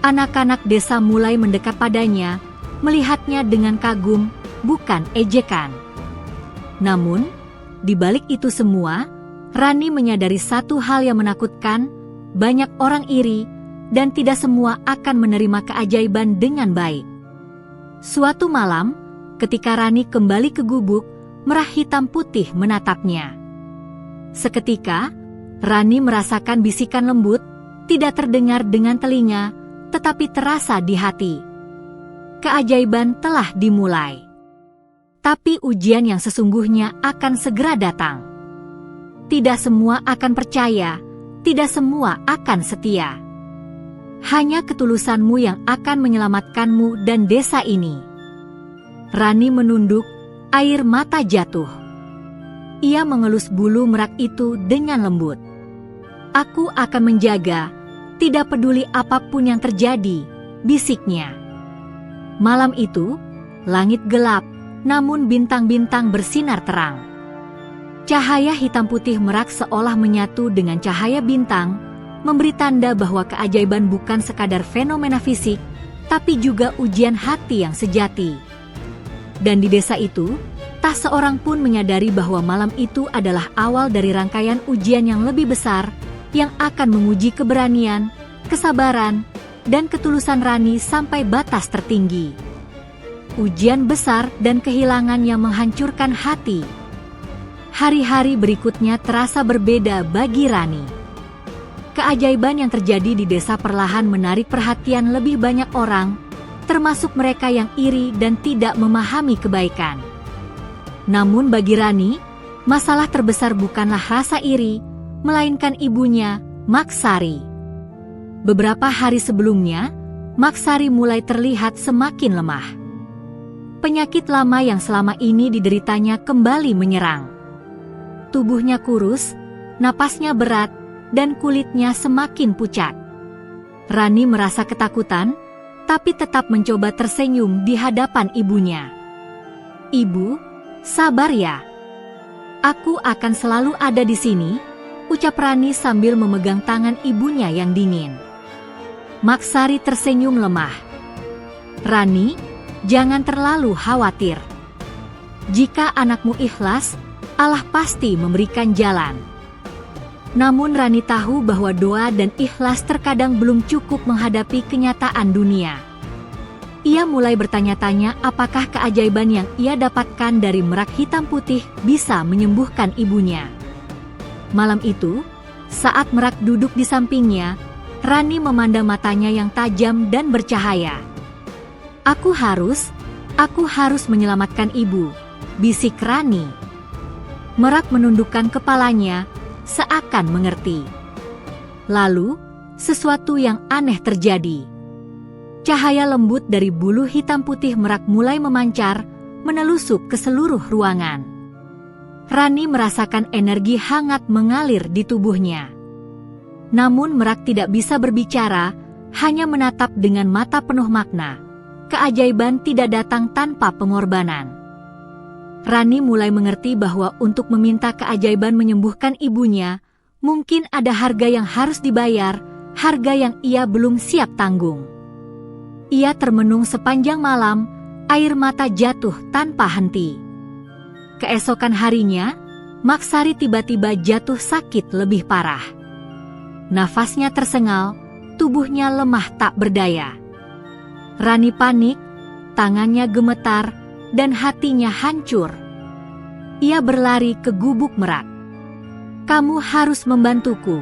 Anak-anak desa mulai mendekat padanya, melihatnya dengan kagum, bukan ejekan. Namun, di balik itu semua, Rani menyadari satu hal yang menakutkan, banyak orang iri, dan tidak semua akan menerima keajaiban dengan baik. Suatu malam, ketika Rani kembali ke gubuk, merah hitam putih menatapnya. Seketika, Rani merasakan bisikan lembut, tidak terdengar dengan telinga, tetapi terasa di hati. Keajaiban telah dimulai. Tapi ujian yang sesungguhnya akan segera datang. Tidak semua akan percaya, tidak semua akan setia. Hanya ketulusanmu yang akan menyelamatkanmu dan desa ini. Rani menunduk, air mata jatuh. Ia mengelus bulu merak itu dengan lembut. Aku akan menjaga, tidak peduli apapun yang terjadi, bisiknya. Malam itu, langit gelap, namun bintang-bintang bersinar terang. Cahaya hitam putih merak seolah menyatu dengan cahaya bintang, memberi tanda bahwa keajaiban bukan sekadar fenomena fisik, tapi juga ujian hati yang sejati. Dan di desa itu, tak seorang pun menyadari bahwa malam itu adalah awal dari rangkaian ujian yang lebih besar, yang akan menguji keberanian, kesabaran, dan ketulusan Rani sampai batas tertinggi. Ujian besar dan kehilangan yang menghancurkan hati. Hari-hari berikutnya terasa berbeda bagi Rani. keajaiban yang terjadi di desa perlahan menarik perhatian lebih banyak orang, termasuk mereka yang iri dan tidak memahami kebaikan. Namun bagi Rani, masalah terbesar bukanlah rasa iri, melainkan ibunya, Maksari. Beberapa hari sebelumnya, Maksari mulai terlihat semakin lemah. Penyakit lama yang selama ini dideritanya kembali menyerang. Tubuhnya kurus, napasnya berat, dan kulitnya semakin pucat. Rani merasa ketakutan, tapi tetap mencoba tersenyum di hadapan ibunya. "Ibu, sabar ya. Aku akan selalu ada di sini," ucap Rani sambil memegang tangan ibunya yang dingin. Maksari tersenyum lemah. "Rani, jangan terlalu khawatir. Jika anakmu ikhlas, Allah pasti memberikan jalan." Namun Rani tahu bahwa doa dan ikhlas terkadang belum cukup menghadapi kenyataan dunia. Ia mulai bertanya-tanya apakah keajaiban yang ia dapatkan dari merak hitam putih bisa menyembuhkan ibunya. Malam itu, saat merak duduk di sampingnya, Rani memandang matanya yang tajam dan bercahaya. Aku harus menyelamatkan ibu," bisik Rani. Merak menundukkan kepalanya, seakan mengerti. Lalu, sesuatu yang aneh terjadi. Cahaya lembut dari bulu hitam putih merak mulai memancar, menelusup ke seluruh ruangan. Rani merasakan energi hangat mengalir di tubuhnya. Namun merak tidak bisa berbicara, hanya menatap dengan mata penuh makna. Keajaiban tidak datang tanpa pengorbanan. Rani mulai mengerti bahwa untuk meminta keajaiban menyembuhkan ibunya, mungkin ada harga yang harus dibayar, harga yang ia belum siap tanggung. Ia termenung sepanjang malam, air mata jatuh tanpa henti. Keesokan harinya, Maksari tiba-tiba jatuh sakit lebih parah. Nafasnya tersengal, tubuhnya lemah tak berdaya. Rani panik, tangannya gemetar, dan hatinya hancur. Ia berlari ke gubuk merak. "Kamu harus membantuku.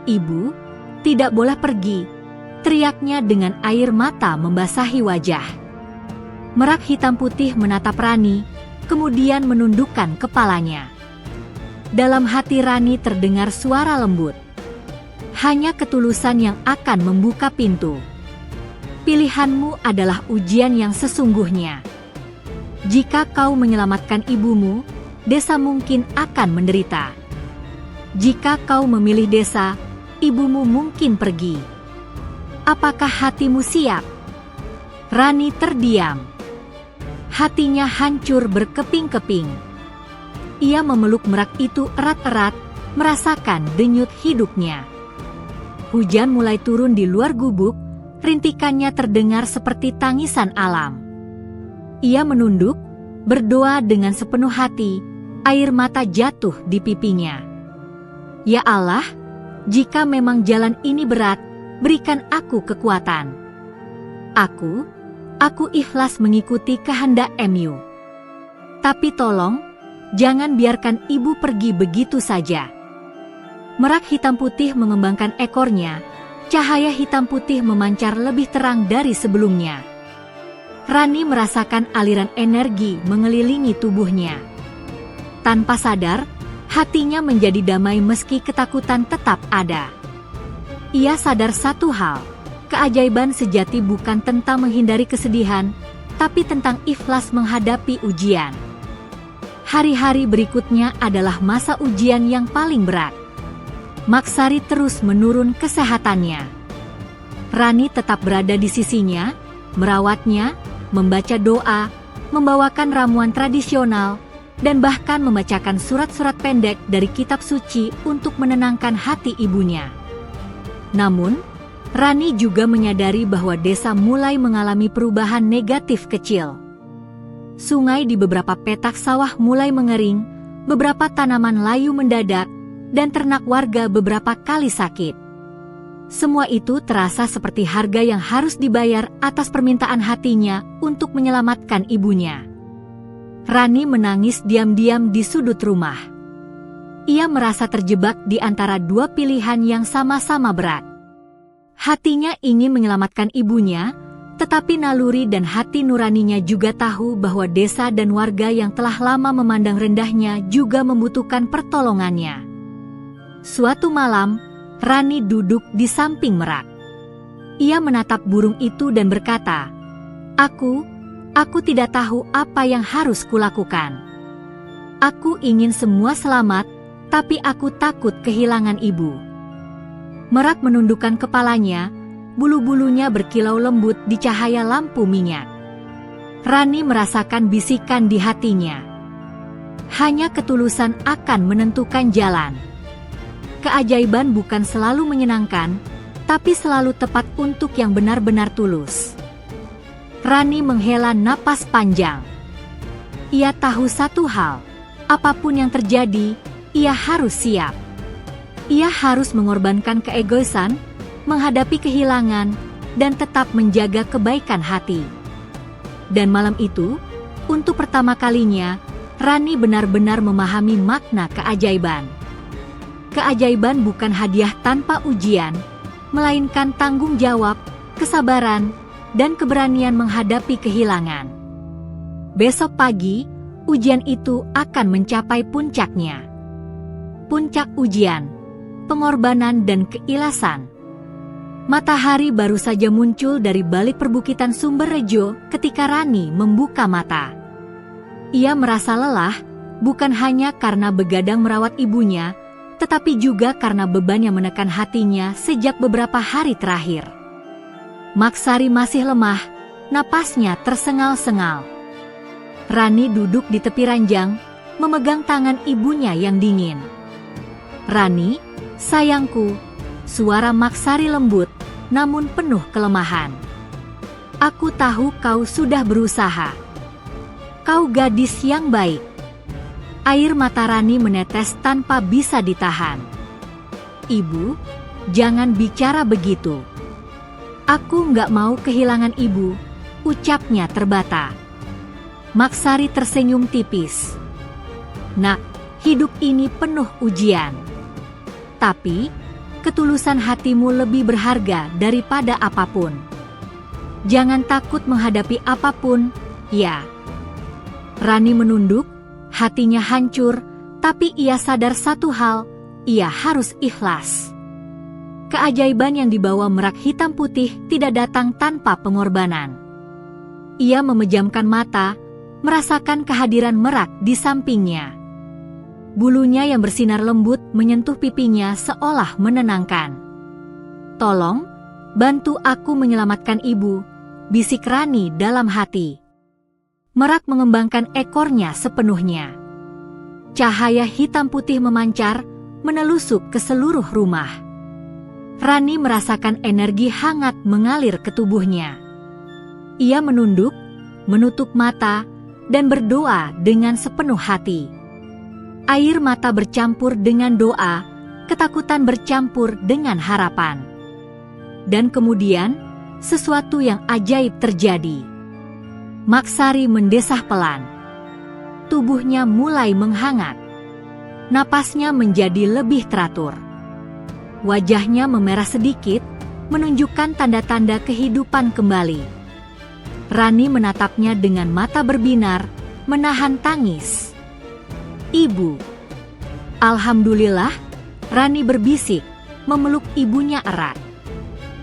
Ibu, tidak boleh pergi," teriaknya dengan air mata membasahi wajah. Merak hitam putih menatap Rani, kemudian menundukkan kepalanya. Dalam hati Rani terdengar suara lembut. Hanya ketulusan yang akan membuka pintu. Pilihanmu adalah ujian yang sesungguhnya. Jika kau menyelamatkan ibumu, desa mungkin akan menderita. Jika kau memilih desa, ibumu mungkin pergi. Apakah hatimu siap? Rani terdiam. Hatinya hancur berkeping-keping. Ia memeluk merak itu erat-erat, merasakan denyut hidupnya. Hujan mulai turun di luar gubuk, rintikannya terdengar seperti tangisan alam. Ia menunduk, berdoa dengan sepenuh hati, air mata jatuh di pipinya. "Ya Allah, jika memang jalan ini berat, berikan aku kekuatan. Aku ikhlas mengikuti kehendak MU. Tapi tolong, jangan biarkan ibu pergi begitu saja." Merak hitam putih mengembangkan ekornya, cahaya hitam putih memancar lebih terang dari sebelumnya. Rani merasakan aliran energi mengelilingi tubuhnya. Tanpa sadar, hatinya menjadi damai meski ketakutan tetap ada. Ia sadar satu hal, keajaiban sejati bukan tentang menghindari kesedihan, tapi tentang ikhlas menghadapi ujian. Hari-hari berikutnya adalah masa ujian yang paling berat. Maksari terus menurun kesehatannya. Rani tetap berada di sisinya, merawatnya, membaca doa, membawakan ramuan tradisional, dan bahkan membacakan surat-surat pendek dari kitab suci untuk menenangkan hati ibunya. Namun, Rani juga menyadari bahwa desa mulai mengalami perubahan negatif kecil. Sungai di beberapa petak sawah mulai mengering, beberapa tanaman layu mendadak, dan ternak warga beberapa kali sakit. Semua itu terasa seperti harga yang harus dibayar atas permintaan hatinya untuk menyelamatkan ibunya. Rani menangis diam-diam di sudut rumah. Ia merasa terjebak di antara dua pilihan yang sama-sama berat. Hatinya ingin menyelamatkan ibunya, tetapi naluri dan hati nuraninya juga tahu bahwa desa dan warga yang telah lama memandang rendahnya juga membutuhkan pertolongannya. Suatu malam, Rani duduk di samping Merak. Ia menatap burung itu dan berkata, Aku tidak tahu apa yang harus kulakukan. Aku ingin semua selamat, tapi aku takut kehilangan ibu. Merak menundukkan kepalanya, bulu-bulunya berkilau lembut di cahaya lampu minyak. Rani merasakan bisikan di hatinya. Hanya ketulusan akan menentukan jalan. Keajaiban bukan selalu menyenangkan, tapi selalu tepat untuk yang benar-benar tulus. Rani menghela napas panjang. Ia tahu satu hal, apapun yang terjadi, ia harus siap. Ia harus mengorbankan keegoisan, menghadapi kehilangan, dan tetap menjaga kebaikan hati. Dan malam itu, untuk pertama kalinya, Rani benar-benar memahami makna keajaiban. Keajaiban bukan hadiah tanpa ujian, melainkan tanggung jawab, kesabaran, dan keberanian menghadapi kehilangan. Besok pagi, ujian itu akan mencapai puncaknya. Puncak ujian, pengorbanan dan keikhlasan. Matahari baru saja muncul dari balik perbukitan Sumberrejo ketika Rani membuka mata. Ia merasa lelah, bukan hanya karena begadang merawat ibunya, tetapi juga karena beban yang menekan hatinya sejak beberapa hari terakhir. Maksari masih lemah, napasnya tersengal-sengal. Rani duduk di tepi ranjang, memegang tangan ibunya yang dingin. "Rani, sayangku," suara Maksari lembut, namun penuh kelemahan. "Aku tahu kau sudah berusaha. Kau gadis yang baik." Air mata Rani menetes tanpa bisa ditahan. "Ibu, jangan bicara begitu. Aku nggak mau kehilangan ibu," ucapnya terbata. Maksari tersenyum tipis. "Nak, hidup ini penuh ujian. Tapi, ketulusan hatimu lebih berharga daripada apapun. Jangan takut menghadapi apapun, ya." Rani menunduk, hatinya hancur, tapi ia sadar satu hal, ia harus ikhlas. Keajaiban yang dibawa Merak Hitam Putih tidak datang tanpa pengorbanan. Ia memejamkan mata, merasakan kehadiran Merak di sampingnya. Bulunya yang bersinar lembut menyentuh pipinya seolah menenangkan. "Tolong, bantu aku menyelamatkan ibu," bisik Rani dalam hati. Merak mengembangkan ekornya sepenuhnya. Cahaya hitam putih memancar, menelusuk ke seluruh rumah. Rani merasakan energi hangat mengalir ke tubuhnya. Ia menunduk, menutup mata, dan berdoa dengan sepenuh hati. Air mata bercampur dengan doa, ketakutan bercampur dengan harapan. Dan kemudian, sesuatu yang ajaib terjadi. Maksari mendesah pelan. Tubuhnya mulai menghangat. Napasnya menjadi lebih teratur. Wajahnya memerah sedikit, menunjukkan tanda-tanda kehidupan kembali. Rani menatapnya dengan mata berbinar, menahan tangis. "Ibu." "Alhamdulillah," Rani berbisik, memeluk ibunya erat.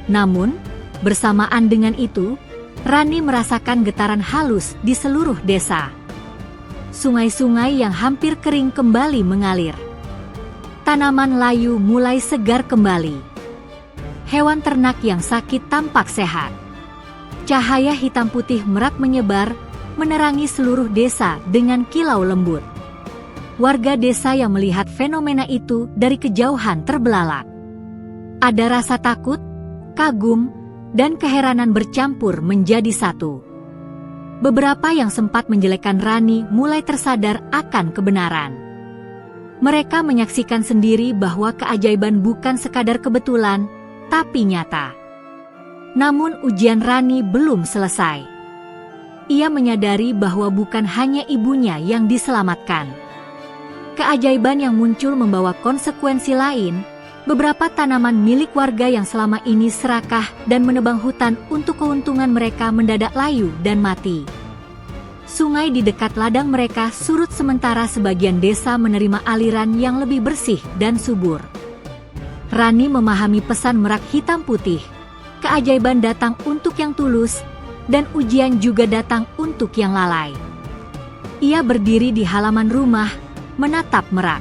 Namun, bersamaan dengan itu, Rani merasakan getaran halus di seluruh desa. Sungai-sungai yang hampir kering kembali mengalir. Tanaman layu mulai segar kembali. Hewan ternak yang sakit tampak sehat. Cahaya hitam putih Merak menyebar, menerangi seluruh desa dengan kilau lembut. Warga desa yang melihat fenomena itu dari kejauhan terbelalak. Ada rasa takut, kagum, dan keheranan bercampur menjadi satu. Beberapa yang sempat menjelekkan Rani mulai tersadar akan kebenaran. Mereka menyaksikan sendiri bahwa keajaiban bukan sekadar kebetulan, tapi nyata. Namun ujian Rani belum selesai. Ia menyadari bahwa bukan hanya ibunya yang diselamatkan. Keajaiban yang muncul membawa konsekuensi lain. Beberapa tanaman milik warga yang selama ini serakah dan menebang hutan untuk keuntungan mereka mendadak layu dan mati. Sungai di dekat ladang mereka surut sementara sebagian desa menerima aliran yang lebih bersih dan subur. Rani memahami pesan Merak Hitam Putih. Keajaiban datang untuk yang tulus, dan ujian juga datang untuk yang lalai. Ia berdiri di halaman rumah, menatap Merak.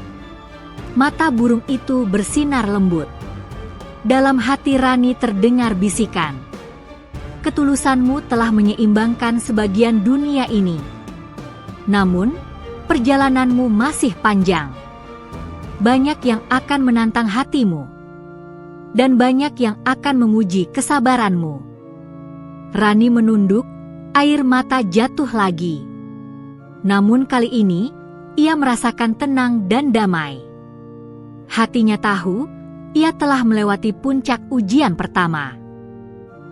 Mata burung itu bersinar lembut. Dalam hati Rani terdengar bisikan. Ketulusanmu telah menyeimbangkan sebagian dunia ini. Namun, perjalananmu masih panjang. Banyak yang akan menantang hatimu. Dan banyak yang akan menguji kesabaranmu. Rani menunduk, air mata jatuh lagi. Namun kali ini, ia merasakan tenang dan damai. Hatinya tahu, ia telah melewati puncak ujian pertama.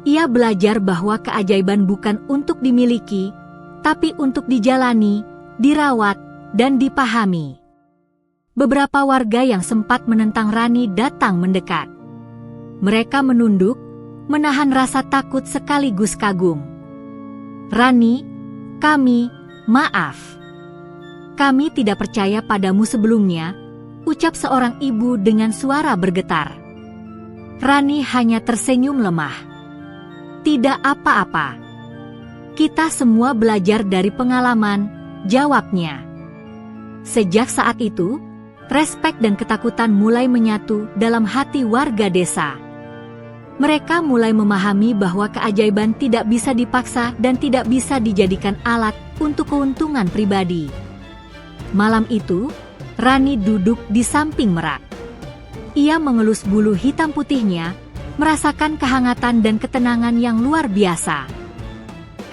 Ia belajar bahwa keajaiban bukan untuk dimiliki, tapi untuk dijalani, dirawat, dan dipahami. Beberapa warga yang sempat menentang Rani datang mendekat. Mereka menunduk, menahan rasa takut sekaligus kagum. Rani, maaf. Kami tidak percaya padamu sebelumnya, ucap seorang ibu dengan suara bergetar. Rani hanya tersenyum lemah. Tidak apa-apa. Kita semua belajar dari pengalaman, jawabnya. Sejak saat itu, respek dan ketakutan mulai menyatu dalam hati warga desa. Mereka mulai memahami bahwa keajaiban tidak bisa dipaksa dan tidak bisa dijadikan alat untuk keuntungan pribadi. Malam itu, Rani duduk di samping Merak. Ia mengelus bulu hitam putihnya, merasakan kehangatan dan ketenangan yang luar biasa.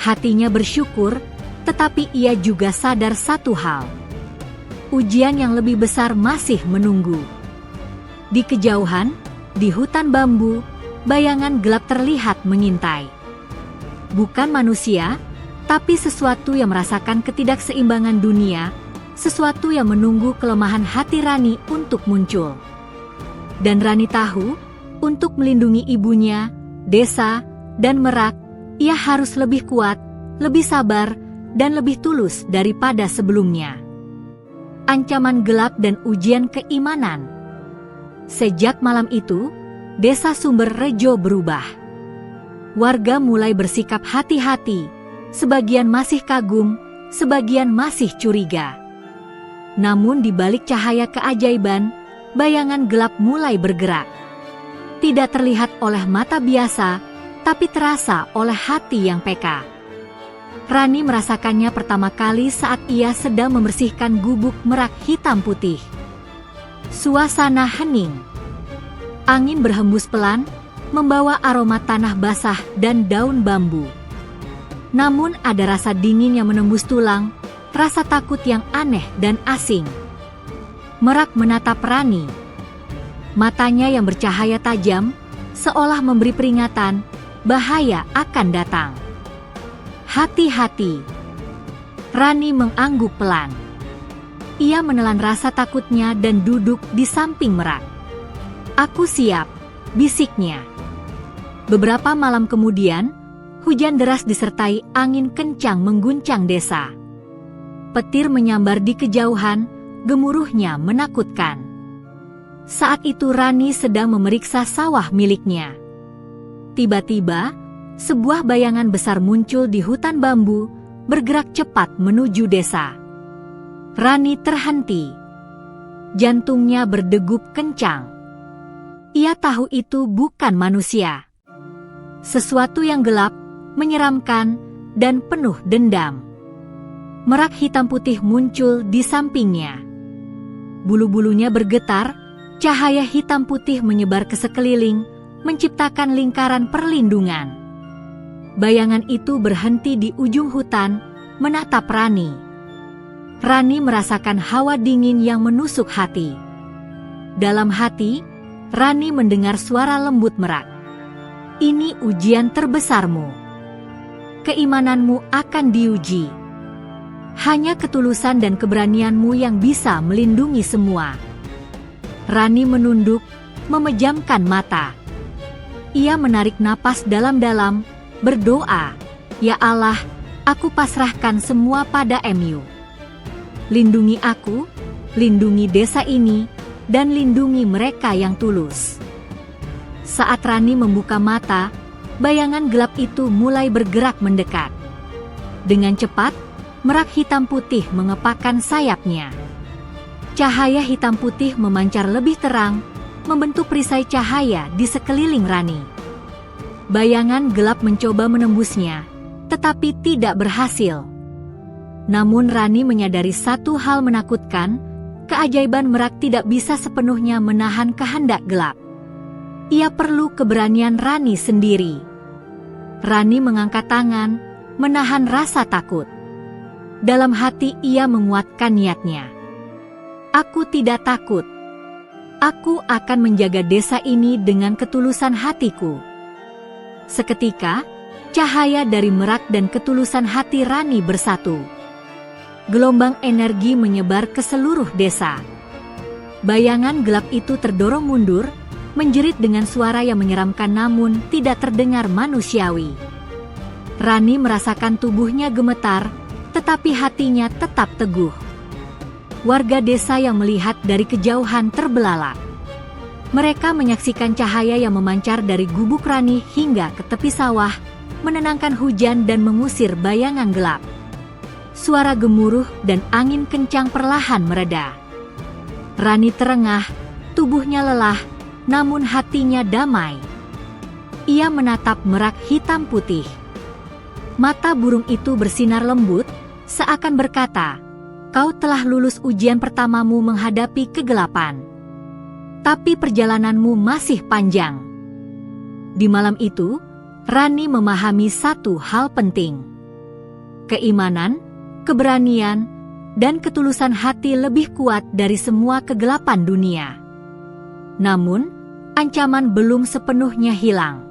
Hatinya bersyukur, tetapi ia juga sadar satu hal. Ujian yang lebih besar masih menunggu. Di kejauhan, di hutan bambu, bayangan gelap terlihat mengintai. Bukan manusia, tapi sesuatu yang merasakan ketidakseimbangan dunia, sesuatu yang menunggu kelemahan hati Rani untuk muncul. Dan Rani tahu, untuk melindungi ibunya, desa, dan Merak, ia harus lebih kuat, lebih sabar, dan lebih tulus daripada sebelumnya. Ancaman gelap dan ujian keimanan. Sejak malam itu, desa Sumber Rejo berubah. Warga mulai bersikap hati-hati, sebagian masih kagum, sebagian masih curiga. Namun di balik cahaya keajaiban, bayangan gelap mulai bergerak. Tidak terlihat oleh mata biasa, tapi terasa oleh hati yang peka. Rani merasakannya pertama kali saat ia sedang membersihkan gubuk Merak Hitam Putih. Suasana hening. Angin berhembus pelan, membawa aroma tanah basah dan daun bambu. Namun ada rasa dingin yang menembus tulang, rasa takut yang aneh dan asing. Merak menatap Rani. Matanya yang bercahaya tajam, seolah memberi peringatan, bahaya akan datang. Hati-hati. Rani mengangguk pelan. Ia menelan rasa takutnya dan duduk di samping Merak. Aku siap, bisiknya. Beberapa malam kemudian, hujan deras disertai angin kencang mengguncang desa. Petir menyambar di kejauhan, gemuruhnya menakutkan. Saat itu Rani sedang memeriksa sawah miliknya. Tiba-tiba, sebuah bayangan besar muncul di hutan bambu, bergerak cepat menuju desa. Rani terhenti. Jantungnya berdegup kencang. Ia tahu itu bukan manusia. Sesuatu yang gelap, menyeramkan, dan penuh dendam. Merak hitam putih muncul di sampingnya. Bulu-bulunya bergetar, cahaya hitam putih menyebar ke sekeliling, menciptakan lingkaran perlindungan. Bayangan itu berhenti di ujung hutan, menatap Rani. Rani merasakan hawa dingin yang menusuk hati. Dalam hati, Rani mendengar suara lembut Merak. Ini ujian terbesarmu. Keimananmu akan diuji. Hanya ketulusan dan keberanianmu yang bisa melindungi semua. Rani menunduk, memejamkan mata. Ia menarik napas dalam-dalam, berdoa, "Ya Allah, aku pasrahkan semua pada MU. Lindungi aku, lindungi desa ini, dan lindungi mereka yang tulus." Saat Rani membuka mata, bayangan gelap itu mulai bergerak mendekat. Dengan cepat, merak hitam putih mengepakkan sayapnya. Cahaya hitam putih memancar lebih terang, membentuk perisai cahaya di sekeliling Rani. Bayangan gelap mencoba menembusnya, tetapi tidak berhasil. Namun Rani menyadari satu hal menakutkan, keajaiban merak tidak bisa sepenuhnya menahan kehendak gelap. Ia perlu keberanian Rani sendiri. Rani mengangkat tangan, menahan rasa takut. Dalam hati ia menguatkan niatnya. "Aku tidak takut. Aku akan menjaga desa ini dengan ketulusan hatiku." Seketika, cahaya dari merak dan ketulusan hati Rani bersatu. Gelombang energi menyebar ke seluruh desa. Bayangan gelap itu terdorong mundur, menjerit dengan suara yang menyeramkan namun tidak terdengar manusiawi. Rani merasakan tubuhnya gemetar, tetapi hatinya tetap teguh. Warga desa yang melihat dari kejauhan terbelalak. Mereka menyaksikan cahaya yang memancar dari gubuk Rani hingga ke tepi sawah, menenangkan hujan dan mengusir bayangan gelap. Suara gemuruh dan angin kencang perlahan mereda. Rani terengah, tubuhnya lelah, namun hatinya damai. Ia menatap merak hitam putih. Mata burung itu bersinar lembut, seakan berkata, "Kau telah lulus ujian pertamamu menghadapi kegelapan. Tapi perjalananmu masih panjang." Di malam itu, Rani memahami satu hal penting. Keimanan, keberanian, dan ketulusan hati lebih kuat dari semua kegelapan dunia. Namun, ancaman belum sepenuhnya hilang.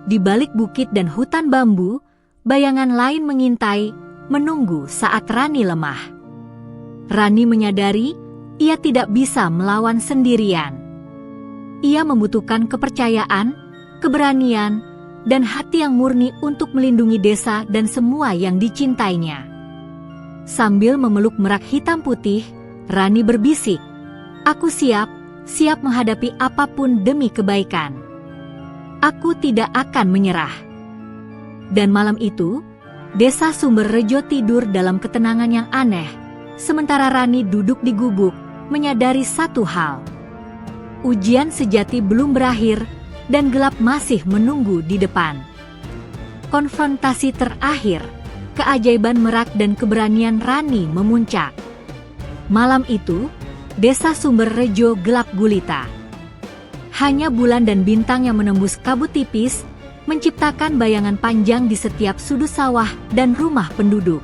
Di balik bukit dan hutan bambu, bayangan lain mengintai, menunggu saat Rani lemah. Rani menyadari ia tidak bisa melawan sendirian. Ia membutuhkan kepercayaan, keberanian, dan hati yang murni untuk melindungi desa dan semua yang dicintainya. Sambil memeluk merak hitam putih, Rani berbisik, "Aku siap menghadapi apapun demi kebaikan. Aku tidak akan menyerah." Dan malam itu, desa Sumber Rejo tidur dalam ketenangan yang aneh, sementara Rani duduk di gubuk, menyadari satu hal. Ujian sejati belum berakhir, dan gelap masih menunggu di depan. Konfrontasi terakhir, keajaiban merak dan keberanian Rani memuncak. Malam itu, desa Sumber Rejo gelap gulita. Hanya bulan dan bintang yang menembus kabut tipis, menciptakan bayangan panjang di setiap sudut sawah dan rumah penduduk.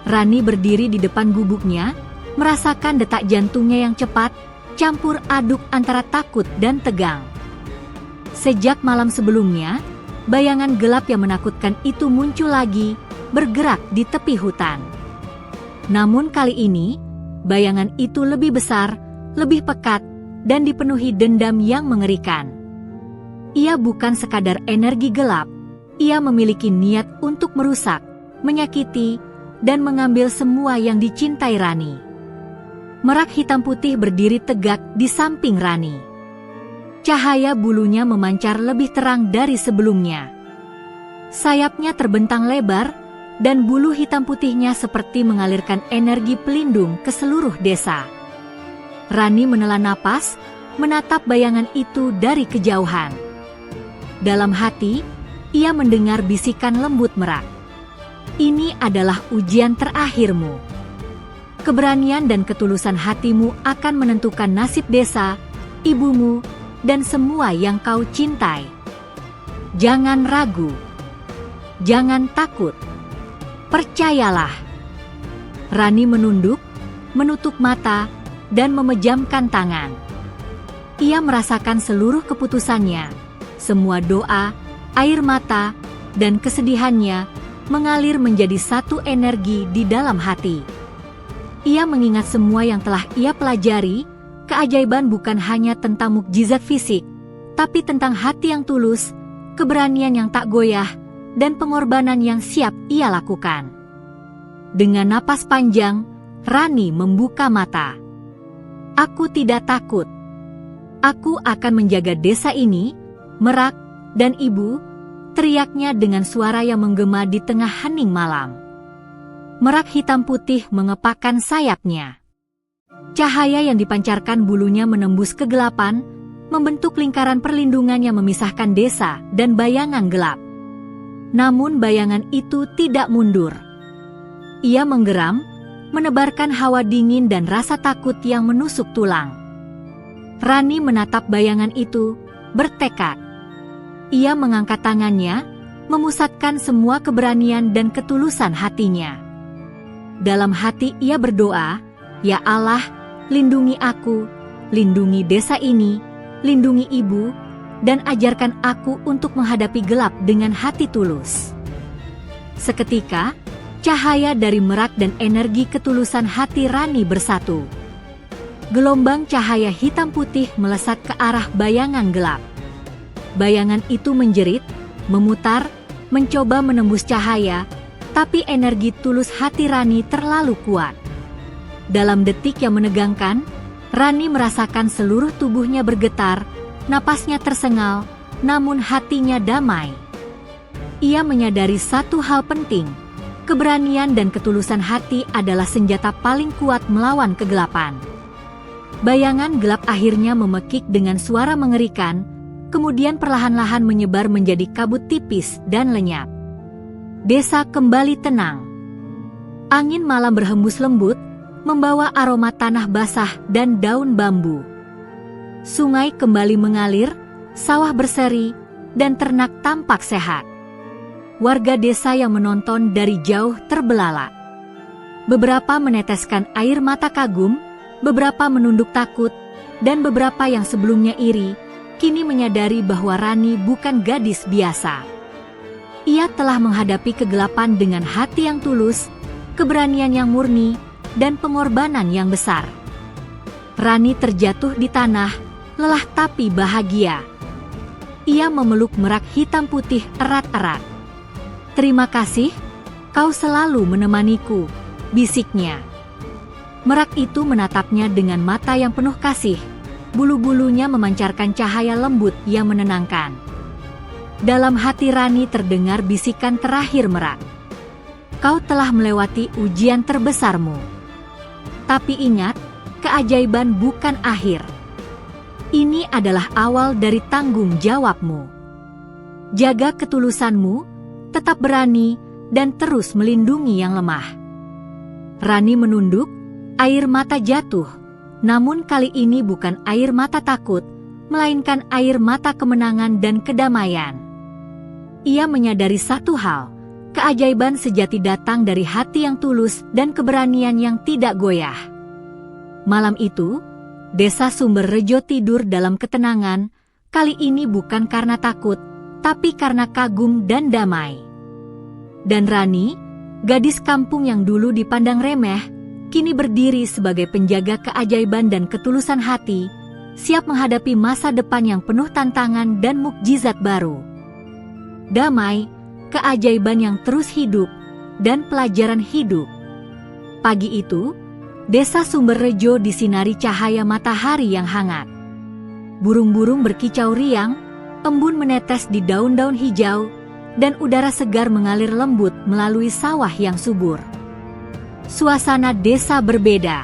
Rani berdiri di depan gubuknya, merasakan detak jantungnya yang cepat, campur aduk antara takut dan tegang. Sejak malam sebelumnya, bayangan gelap yang menakutkan itu muncul lagi, bergerak di tepi hutan. Namun kali ini, bayangan itu lebih besar, lebih pekat, dan dipenuhi dendam yang mengerikan. Ia bukan sekadar energi gelap, ia memiliki niat untuk merusak, menyakiti, dan mengambil semua yang dicintai Rani. Merak hitam putih berdiri tegak di samping Rani. Cahaya bulunya memancar lebih terang dari sebelumnya. Sayapnya terbentang lebar, dan bulu hitam putihnya seperti mengalirkan energi pelindung ke seluruh desa. Rani menelan napas, menatap bayangan itu dari kejauhan. Dalam hati, ia mendengar bisikan lembut merak. "Ini adalah ujian terakhirmu. Keberanian dan ketulusan hatimu akan menentukan nasib desa, ibumu, dan semua yang kau cintai. Jangan ragu. Jangan takut. Percayalah." Rani menunduk, menutup mata, dan memejamkan tangan. Ia merasakan seluruh keputusannya, semua doa, air mata, dan kesedihannya mengalir menjadi satu energi di dalam hati. Ia mengingat semua yang telah ia pelajari. Keajaiban bukan hanya tentang mukjizat fisik, tapi tentang hati yang tulus, keberanian yang tak goyah, dan pengorbanan yang siap ia lakukan. Dengan napas panjang, Rani membuka mata. "Aku tidak takut. Aku akan menjaga desa ini, Merak, dan Ibu," teriaknya dengan suara yang menggema di tengah hening malam. Merak hitam putih mengepakkan sayapnya. Cahaya yang dipancarkan bulunya menembus kegelapan, membentuk lingkaran perlindungan yang memisahkan desa dan bayangan gelap. Namun bayangan itu tidak mundur. Ia menggeram, menebarkan hawa dingin dan rasa takut yang menusuk tulang. Rani menatap bayangan itu, bertekad. Ia mengangkat tangannya, memusatkan semua keberanian dan ketulusan hatinya. Dalam hati ia berdoa, "Ya Allah, lindungi aku, lindungi desa ini, lindungi Ibu, dan ajarkan aku untuk menghadapi gelap dengan hati tulus." Seketika, cahaya dari Merak dan energi ketulusan hati Rani bersatu. Gelombang cahaya hitam putih melesat ke arah bayangan gelap. Bayangan itu menjerit, memutar, mencoba menembus cahaya, tapi energi tulus hati Rani terlalu kuat. Dalam detik yang menegangkan, Rani merasakan seluruh tubuhnya bergetar, napasnya tersengal, namun hatinya damai. Ia menyadari satu hal penting. Keberanian dan ketulusan hati adalah senjata paling kuat melawan kegelapan. Bayangan gelap akhirnya memekik dengan suara mengerikan, kemudian perlahan-lahan menyebar menjadi kabut tipis dan lenyap. Desa kembali tenang. Angin malam berhembus lembut, membawa aroma tanah basah dan daun bambu. Sungai kembali mengalir, sawah berseri, dan ternak tampak sehat. Warga desa yang menonton dari jauh terbelalak. Beberapa meneteskan air mata kagum, beberapa menunduk takut, dan beberapa yang sebelumnya iri, kini menyadari bahwa Rani bukan gadis biasa. Ia telah menghadapi kegelapan dengan hati yang tulus, keberanian yang murni, dan pengorbanan yang besar. Rani terjatuh di tanah, lelah tapi bahagia. Ia memeluk Merak hitam putih erat-erat. "Terima kasih, kau selalu menemaniku," bisiknya. Merak itu menatapnya dengan mata yang penuh kasih, bulu-bulunya memancarkan cahaya lembut yang menenangkan. Dalam hati Rani terdengar bisikan terakhir Merak. "Kau telah melewati ujian terbesarmu. Tapi ingat, keajaiban bukan akhir. Ini adalah awal dari tanggung jawabmu. Jaga ketulusanmu, tetap berani, dan terus melindungi yang lemah." Rani menunduk, air mata jatuh, namun kali ini bukan air mata takut, melainkan air mata kemenangan dan kedamaian. Ia menyadari satu hal, keajaiban sejati datang dari hati yang tulus dan keberanian yang tidak goyah. Malam itu, desa Sumber Rejo tidur dalam ketenangan, kali ini bukan karena takut, tapi karena kagum dan damai. Dan Rani, gadis kampung yang dulu dipandang remeh, kini berdiri sebagai penjaga keajaiban dan ketulusan hati, siap menghadapi masa depan yang penuh tantangan dan mukjizat baru. Damai, keajaiban yang terus hidup, dan pelajaran hidup. Pagi itu, desa Sumber Rejo disinari cahaya matahari yang hangat. Burung-burung berkicau riang, embun menetes di daun-daun hijau, dan udara segar mengalir lembut melalui sawah yang subur. Suasana desa berbeda.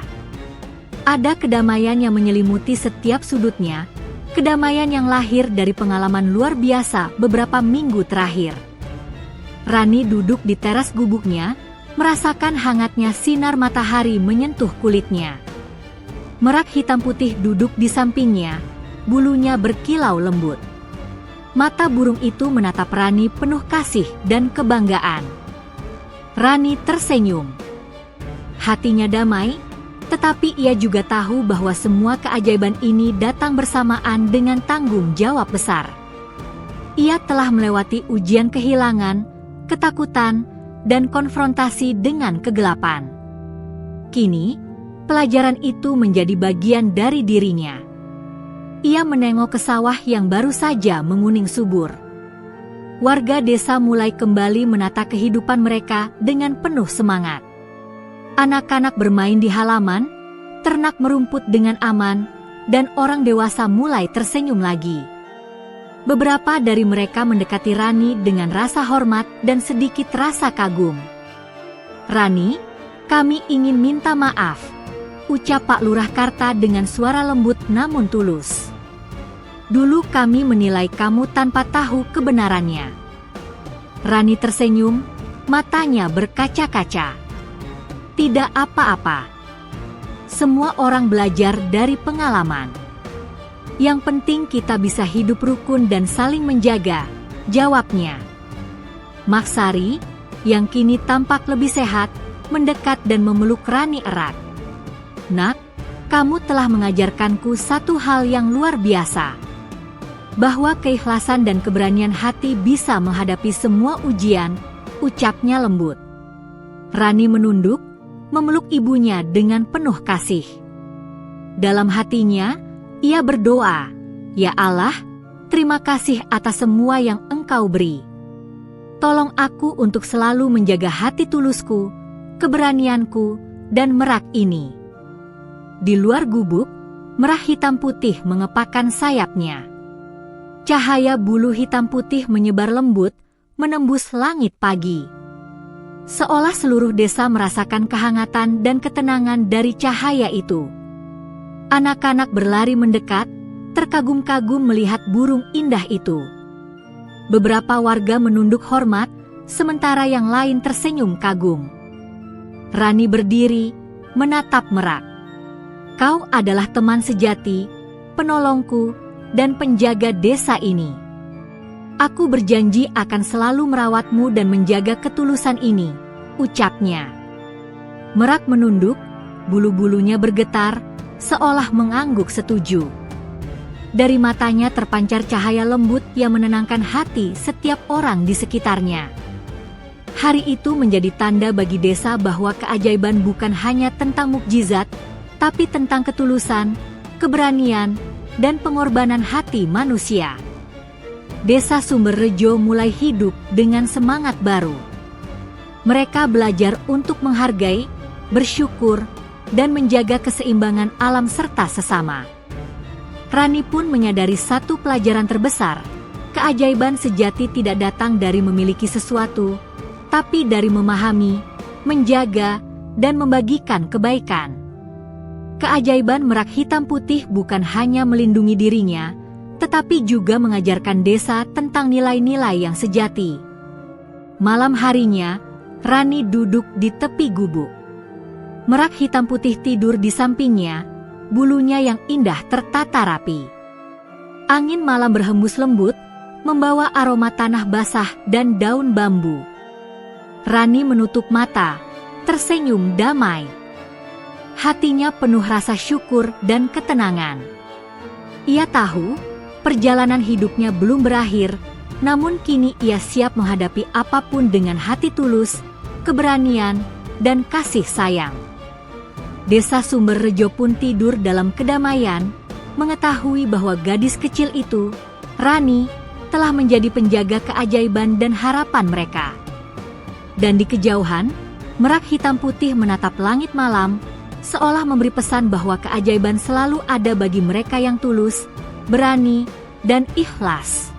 Ada kedamaian yang menyelimuti setiap sudutnya, kedamaian yang lahir dari pengalaman luar biasa beberapa minggu terakhir. Rani duduk di teras gubuknya, merasakan hangatnya sinar matahari menyentuh kulitnya. Merak hitam putih duduk di sampingnya, bulunya berkilau lembut. Mata burung itu menatap Rani penuh kasih dan kebanggaan. Rani tersenyum. Hatinya damai, tetapi ia juga tahu bahwa semua keajaiban ini datang bersamaan dengan tanggung jawab besar. Ia telah melewati ujian kehilangan, ketakutan, dan konfrontasi dengan kegelapan. Kini, pelajaran itu menjadi bagian dari dirinya. Ia menengok ke sawah yang baru saja menguning subur. Warga desa mulai kembali menata kehidupan mereka dengan penuh semangat. Anak-anak bermain di halaman, ternak merumput dengan aman, dan orang dewasa mulai tersenyum lagi. Beberapa dari mereka mendekati Rani dengan rasa hormat dan sedikit rasa kagum. "Rani, kami ingin minta maaf," ucap Pak Lurah Karta dengan suara lembut namun tulus. "Dulu kami menilai kamu tanpa tahu kebenarannya." Rani tersenyum, matanya berkaca-kaca. "Tidak apa-apa. Semua orang belajar dari pengalaman. Yang penting kita bisa hidup rukun dan saling menjaga," jawabnya. Maksari, yang kini tampak lebih sehat, mendekat dan memeluk Rani erat. "Nak, kamu telah mengajarkanku satu hal yang luar biasa. Bahwa keikhlasan dan keberanian hati bisa menghadapi semua ujian," ucapnya lembut. Rani menunduk, memeluk ibunya dengan penuh kasih. Dalam hatinya, ia berdoa, "Ya Allah, terima kasih atas semua yang Engkau beri. Tolong aku untuk selalu menjaga hati tulusku, keberanianku, dan merak ini." Di luar gubuk, merah hitam putih mengepakkan sayapnya. Cahaya bulu hitam putih menyebar lembut, menembus langit pagi. Seolah seluruh desa merasakan kehangatan dan ketenangan dari cahaya itu. Anak-anak berlari mendekat, terkagum-kagum melihat burung indah itu. Beberapa warga menunduk hormat, sementara yang lain tersenyum kagum. Rani berdiri, menatap merak. "Kau adalah teman sejati, penolongku, dan penjaga desa ini. Aku berjanji akan selalu merawatmu dan menjaga ketulusan ini," ucapnya. Merak menunduk, bulu-bulunya bergetar, seolah mengangguk setuju. Dari matanya terpancar cahaya lembut yang menenangkan hati setiap orang di sekitarnya. Hari itu menjadi tanda bagi desa bahwa keajaiban bukan hanya tentang mukjizat, tapi tentang ketulusan, keberanian, dan pengorbanan hati manusia. Desa Sumberrejo mulai hidup dengan semangat baru. Mereka belajar untuk menghargai, bersyukur, dan menjaga keseimbangan alam serta sesama. Rani pun menyadari satu pelajaran terbesar: keajaiban sejati tidak datang dari memiliki sesuatu, tapi dari memahami, menjaga, dan membagikan kebaikan. Keajaiban merak hitam putih bukan hanya melindungi dirinya, tetapi juga mengajarkan desa tentang nilai-nilai yang sejati. Malam harinya, Rani duduk di tepi gubuk. Merak hitam putih tidur di sampingnya, bulunya yang indah tertata rapi. Angin malam berhembus lembut, membawa aroma tanah basah dan daun bambu. Rani menutup mata, tersenyum damai. Hatinya penuh rasa syukur dan ketenangan. Ia tahu, perjalanan hidupnya belum berakhir, namun kini ia siap menghadapi apapun dengan hati tulus, keberanian, dan kasih sayang. Desa Sumberrejo pun tidur dalam kedamaian, mengetahui bahwa gadis kecil itu, Rani, telah menjadi penjaga keajaiban dan harapan mereka. Dan di kejauhan, merak hitam putih menatap langit malam, seolah memberi pesan bahwa keajaiban selalu ada bagi mereka yang tulus, berani, dan ikhlas.